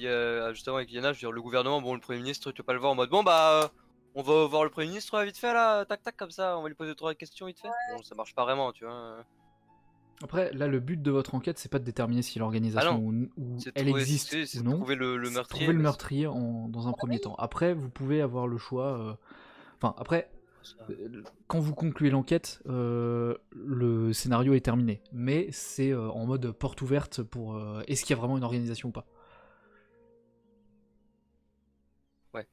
justement avec Yana, je veux dire le gouvernement, bon le Premier ministre, tu peux pas le voir en mode bon bah on va voir le Premier ministre vite fait là, tac tac comme ça, on va lui poser 3 questions vite fait. Bon ça marche pas vraiment, tu vois. Après, là, le but de votre enquête, c'est pas de déterminer si Ah l'organisation non, ou c'est de elle trouver, existe ou c'est de non. trouver le C'est de trouver meurtrier, le mais meurtrier dans un premier temps. Après, vous pouvez avoir le choix. Enfin, après, ça- quand vous concluez l'enquête, le scénario est terminé. Mais c'est en mode porte ouverte pour est-ce qu'il y a vraiment une organisation ou pas. ouais.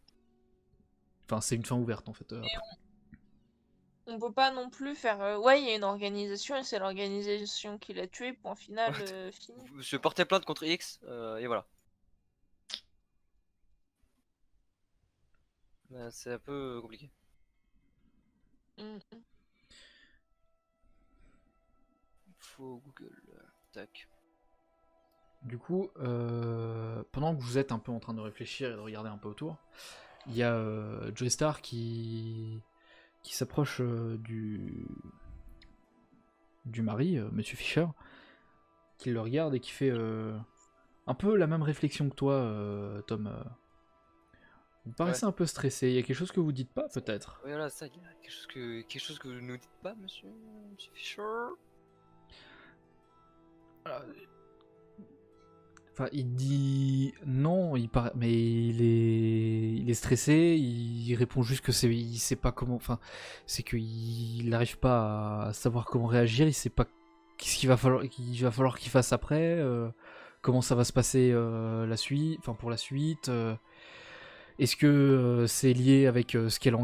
Enfin, c'est une fin ouverte en fait. Après. On peut pas non plus faire... ouais, il y a une organisation et c'est l'organisation qui l'a tué, point final, fini. Je portais plainte contre X, et voilà. C'est un peu compliqué. Mm. Faut Google. Tac. Du coup, pendant que vous êtes un peu en train de réfléchir et de regarder un peu autour, il y a Joystar qui s'approche du mari, Monsieur Fischer, qui le regarde et qui fait un peu la même réflexion que toi, Tom. Vous paraissez un peu stressé. Il y a quelque chose que vous dites pas, peut-être. Oui, voilà, ça, il y a quelque chose que vous ne nous dites pas, monsieur Fischer. Enfin, il dit non, mais il est stressé. Il répond juste que il sait pas comment. Enfin, c'est qu'il n'arrive pas à savoir comment réagir. Il sait pas qu'est-ce qu'il va falloir qu'il fasse après. Comment ça va se passer la suite. Enfin, pour la suite. Est-ce que c'est lié avec sur ce qu'elle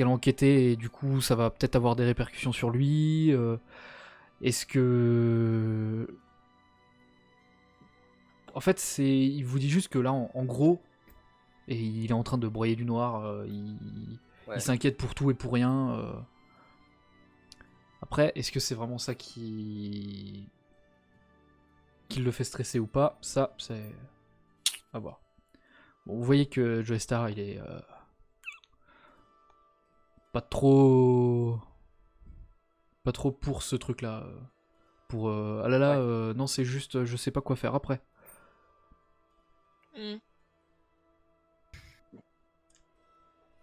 a enquêté et du coup ça va peut-être avoir des répercussions sur lui. Est-ce que en fait, il vous dit juste que là, en gros, et il est en train de broyer du noir, il Ouais. s'inquiète pour tout et pour rien. Après, est-ce que c'est vraiment ça qui le fait stresser ou pas? Ça, c'est à voir. Bon, vous voyez que Joe Star, il est pas trop pour ce truc-là. Pour ah là là, Ouais. non, c'est juste, je sais pas quoi faire après. Mm.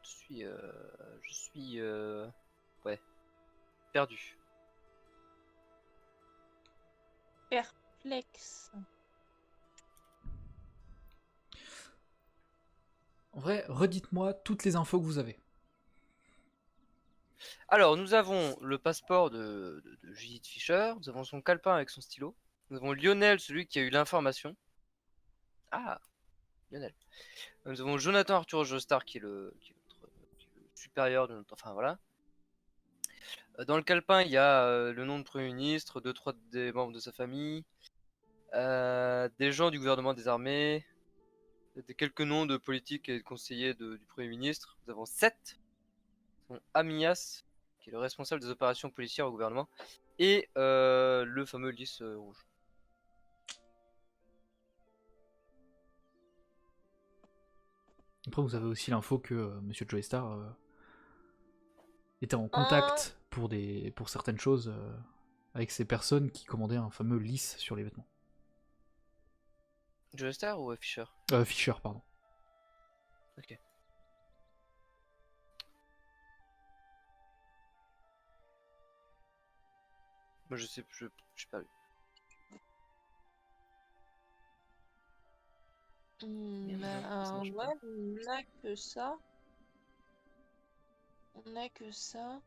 Je suis, ouais, perdu. Perplexe. En vrai, redites-moi toutes les infos que vous avez. Alors, nous avons le passeport de Judith Fisher, nous avons son calepin avec son stylo, nous avons Lionel, celui qui a eu l'information. Ah, Lionel. Nous avons Jonathan Arthur Joestar qui est le supérieur de notre... Enfin, voilà. Dans le calepin, il y a le nom de Premier ministre, 2-3 des membres de sa famille, des gens du gouvernement des armées, quelques noms de politiques et de conseillers du Premier ministre. Nous avons 7. Nous avons Amias, qui est le responsable des opérations policières au gouvernement, et le fameux lys rouge. Après, vous avez aussi l'info que Monsieur Joestar était en Ah, contact pour certaines choses avec ces personnes qui commandaient un fameux lys sur les vêtements. Joestar ou Fisher? Fisher, pardon. Ok. Moi je sais pas lu. ouais, on n'a que ça. On n'a que ça.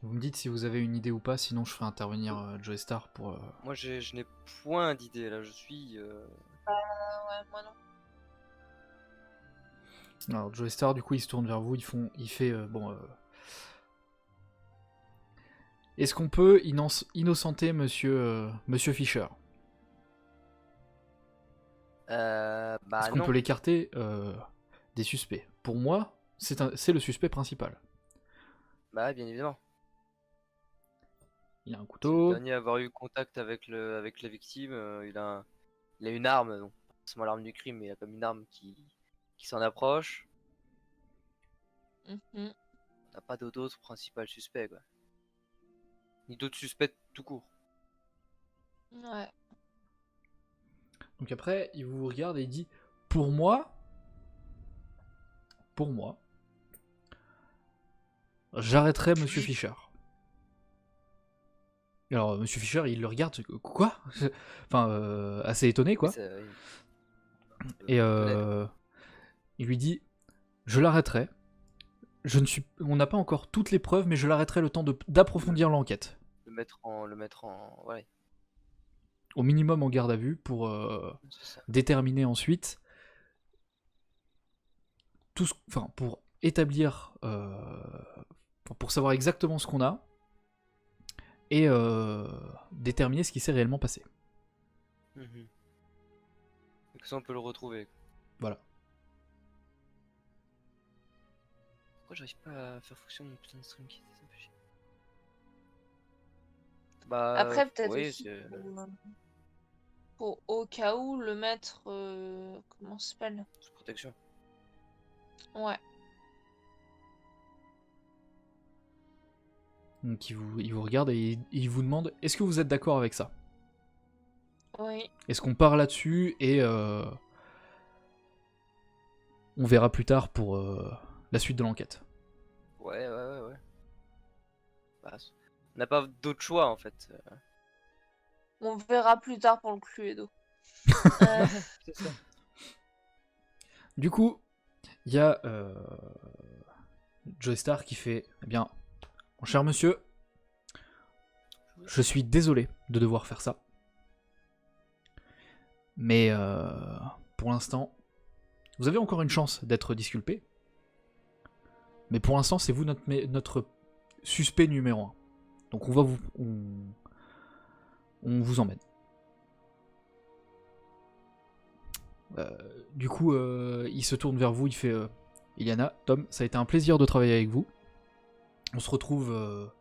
Vous me dites si vous avez une idée ou pas, sinon je ferai intervenir Joestar pour... Moi je n'ai point d'idée là, je suis... Ouais, moi non. Alors Joestar, du coup, il se tourne vers vous, il fait... Est-ce qu'on peut innocenter Monsieur Fisher? bah Est-ce qu'on non. peut l'écarter des suspects? Pour moi, c'est le suspect principal. Bah bien évidemment. Il a un C'est le couteau. dernier à avoir eu contact avec la victime, il a une arme, non pas forcément l'arme du crime, mais il a comme une arme qui s'en approche. Mhm. On n'a pas d'autres principal suspect quoi. Ni d'autres suspects tout court. Ouais. Donc après, il vous regarde et il dit, pour moi, j'arrêterai Monsieur Fisher. Alors, Monsieur Fisher, il le regarde, quoi? Enfin, assez étonné, quoi. Et il lui dit, je l'arrêterai. On n'a pas encore toutes les preuves, mais je l'arrêterai le temps d'approfondir l'enquête. Le mettre en... Ouais. Au minimum en garde à vue pour déterminer ensuite pour établir, pour savoir exactement ce qu'on a et déterminer ce qui s'est réellement passé. Donc ça on peut le retrouver. Voilà. Pourquoi j'arrive pas à faire fonctionner mon putain de stream kit? Ça me fait chier. Bah Après, peut-être oui, aussi pour au cas où le mettre. Comment ça s'appelle? sous protection. Ouais. Donc il vous regarde et il vous demande, est-ce que vous êtes d'accord avec ça? Oui. Est-ce qu'on part là-dessus et on verra plus tard pour la suite de l'enquête? Ouais. Bah, on n'a pas d'autre choix en fait. On verra plus tard pour le Cluedo. C'est ça. Du coup, il y a Joestar qui fait, eh bien, mon cher monsieur, je suis désolé de devoir faire ça. Mais pour l'instant, vous avez encore une chance d'être disculpé. Mais pour l'instant, c'est vous notre suspect numéro 1. Donc on vous emmène. Du coup, il se tourne vers vous, il fait Iliana, Tom, ça a été un plaisir de travailler avec vous. On se retrouve,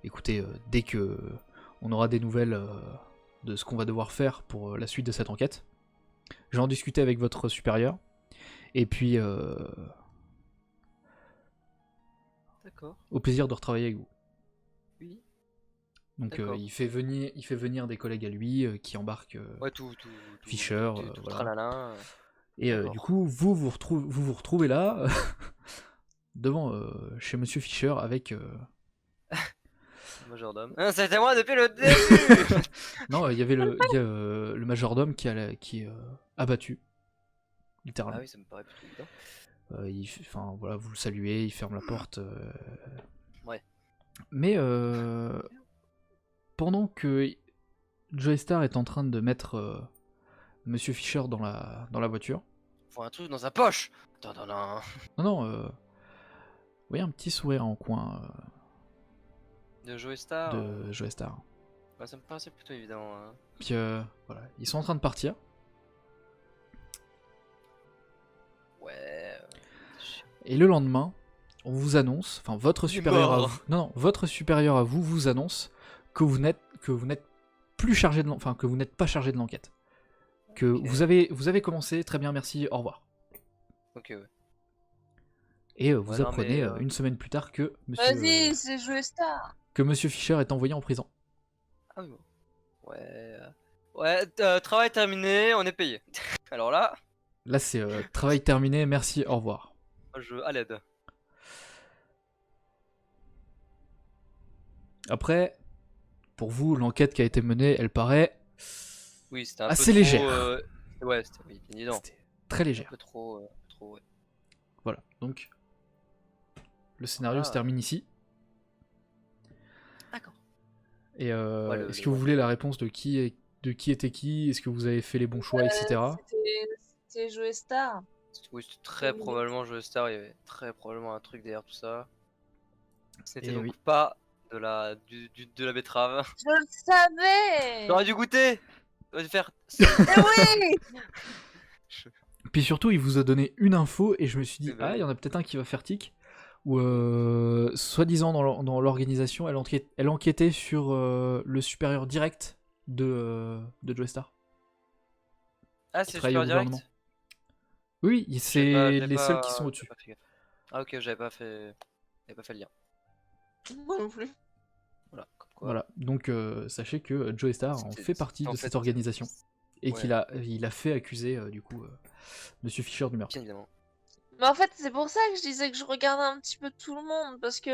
écoutez, dès que on aura des nouvelles de ce qu'on va devoir faire pour la suite de cette enquête. Je vais en discuter avec votre supérieur. Et puis, D'accord. au plaisir de retravailler avec vous. Oui. Donc il fait venir des collègues à lui qui embarquent Ouais, tout Fisher, tout voilà. tralala. Et du coup, vous retrouvez là, chez Monsieur Fischer avec... Majordome. Ah, c'était moi depuis le début. Non, il y avait le majordome qui est abattu, littéralement. Ah oui, ça me paraît plutôt évident. Enfin voilà, vous le saluez, il ferme la porte. Ouais. Mais pendant que Joey Star est en train de mettre Monsieur Fischer dans la voiture. Faut un truc dans sa poche. Non. Non, vous voyez un petit sourire en coin De Joey Star. de Joey Star. Bah, ça me paraissait plutôt évident. Hein. Puis voilà, ils sont en train de partir. Ouais. Et le lendemain, on vous annonce, enfin votre supérieur à mort. vous, non, votre supérieur à vous vous annonce que vous n'êtes plus chargé de que vous n'êtes pas chargé de l'enquête. Que Ok. vous avez commencé, très bien, merci, au revoir. Ok, ouais. Et vous Ouais, non, apprenez mais, une semaine plus tard que Vas-y, c'est jouer Star. Monsieur Fischer est envoyé en prison. Ah oui, bon. Ouais. Ouais, travail terminé, on est payé. Alors là, Là c'est travail terminé, merci, au revoir. à l'aide. Après, pour vous, l'enquête qui a été menée, elle paraît Oui, c'était un assez peu légère. trop. Ouais, c'était oui, bien évident. C'était très Un légère. peu trop, ouais. Voilà, donc le scénario Voilà. se termine ici. D'accord. Et le- est-ce que vous voulez la réponse de qui était qui? Est-ce que vous avez fait les bons choix, etc. C'était jouer Star. Oui, c'était très Oui. probablement Joey Star, il y avait très probablement un truc derrière tout ça. Ce n'était Eh donc oui. pas de la betterave. Je le savais. J'aurais dû goûter. J'aurais dû faire. Eh oui. Puis surtout, il vous a donné une info et je me suis dit, Eh ben ah, il y oui. en a peut-être un qui va faire tic. Ou soi-disant dans l'organisation, elle enquêtait sur le supérieur direct de Joey Star. Ah, Qui c'est travaille au super direct. gouvernement. Oui, J'ai c'est pas- les pas- seuls qui sont j'ai au-dessus. pas fait gaffe. Ah ok, j'avais pas fait le lien. Moi non plus. Voilà. Comme quoi. Voilà, donc sachez que Joey Star en C'était- fait partie en de fait, cette organisation. Et ouais. il a fait accuser, du coup, Monsieur Fischer du meurtre. Bien évidemment. Mais en fait, c'est pour ça que je disais que je regardais un petit peu tout le monde, parce que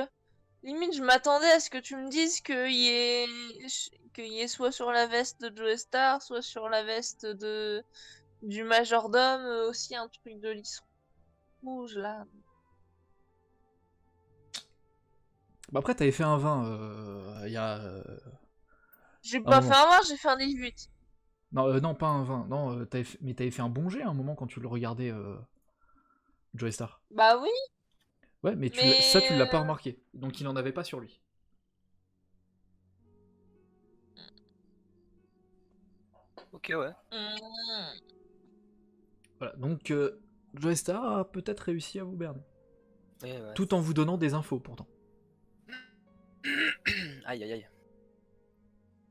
limite, je m'attendais à ce que tu me dises qu'il y ait soit sur la veste de Joey Star, soit sur la veste du majordome, aussi un truc de lisse rouge là. Bah après, t'avais fait un 20 il y a... J'ai Un pas moment. fait un 20, j'ai fait un 18. Non, non, pas un 20. Non, mais t'avais fait un bon jet à un moment quand tu le regardais, Joey Star. Bah oui, Ouais, mais mais... ça, tu l'as pas remarqué. Donc il en avait pas sur lui. Ok, ouais. Voilà, donc Joey Star a peut-être réussi à vous berner. Ouais, ouais. Tout en vous donnant des infos, pourtant. Aïe aïe aïe.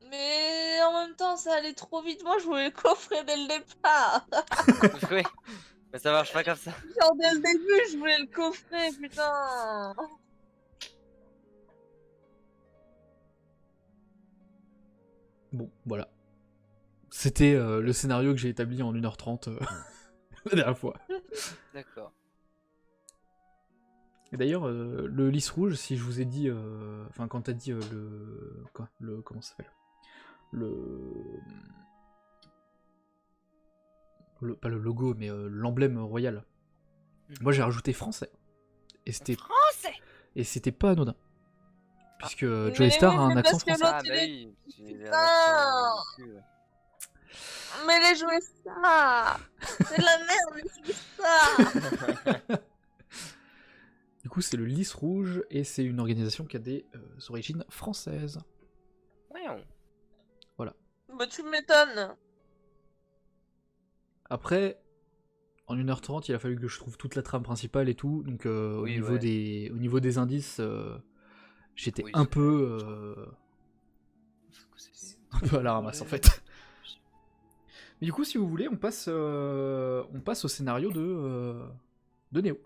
Mais en même temps, ça allait trop vite. Moi, je voulais le coffrer dès le départ. Oui. Mais ça marche pas comme ça. Genre, dès le début, je voulais le coffrer, putain. Bon, voilà. C'était le scénario que j'ai établi en 1h30 la dernière fois. D'accord. Et d'ailleurs, le lys rouge, si je vous ai dit... Enfin, quand t'as dit comment ça s'appelle pas le logo, mais l'emblème royal. Moi, j'ai rajouté français. Et c'était... Français. Et c'était pas anodin. Puisque Mais Joey Star oui, a un mais accent parce que français. l'autre, Ah il bah est- oui. J'ai un Putain. accent du cul, ouais. Mais les jouets ça. C'est de la merde, les jouets ça. Du coup, c'est le lys rouge, et c'est une organisation qui a des origines françaises. Voyons. Bah, tu m'étonnes. Après, en 1h30, il a fallu que je trouve toute la trame principale et tout, donc au Oui, niveau ouais. au niveau des indices, j'étais Oui, un c'est- peu un peu à la ramasse en fait. Mais du coup, si vous voulez, on passe au scénario de Néo.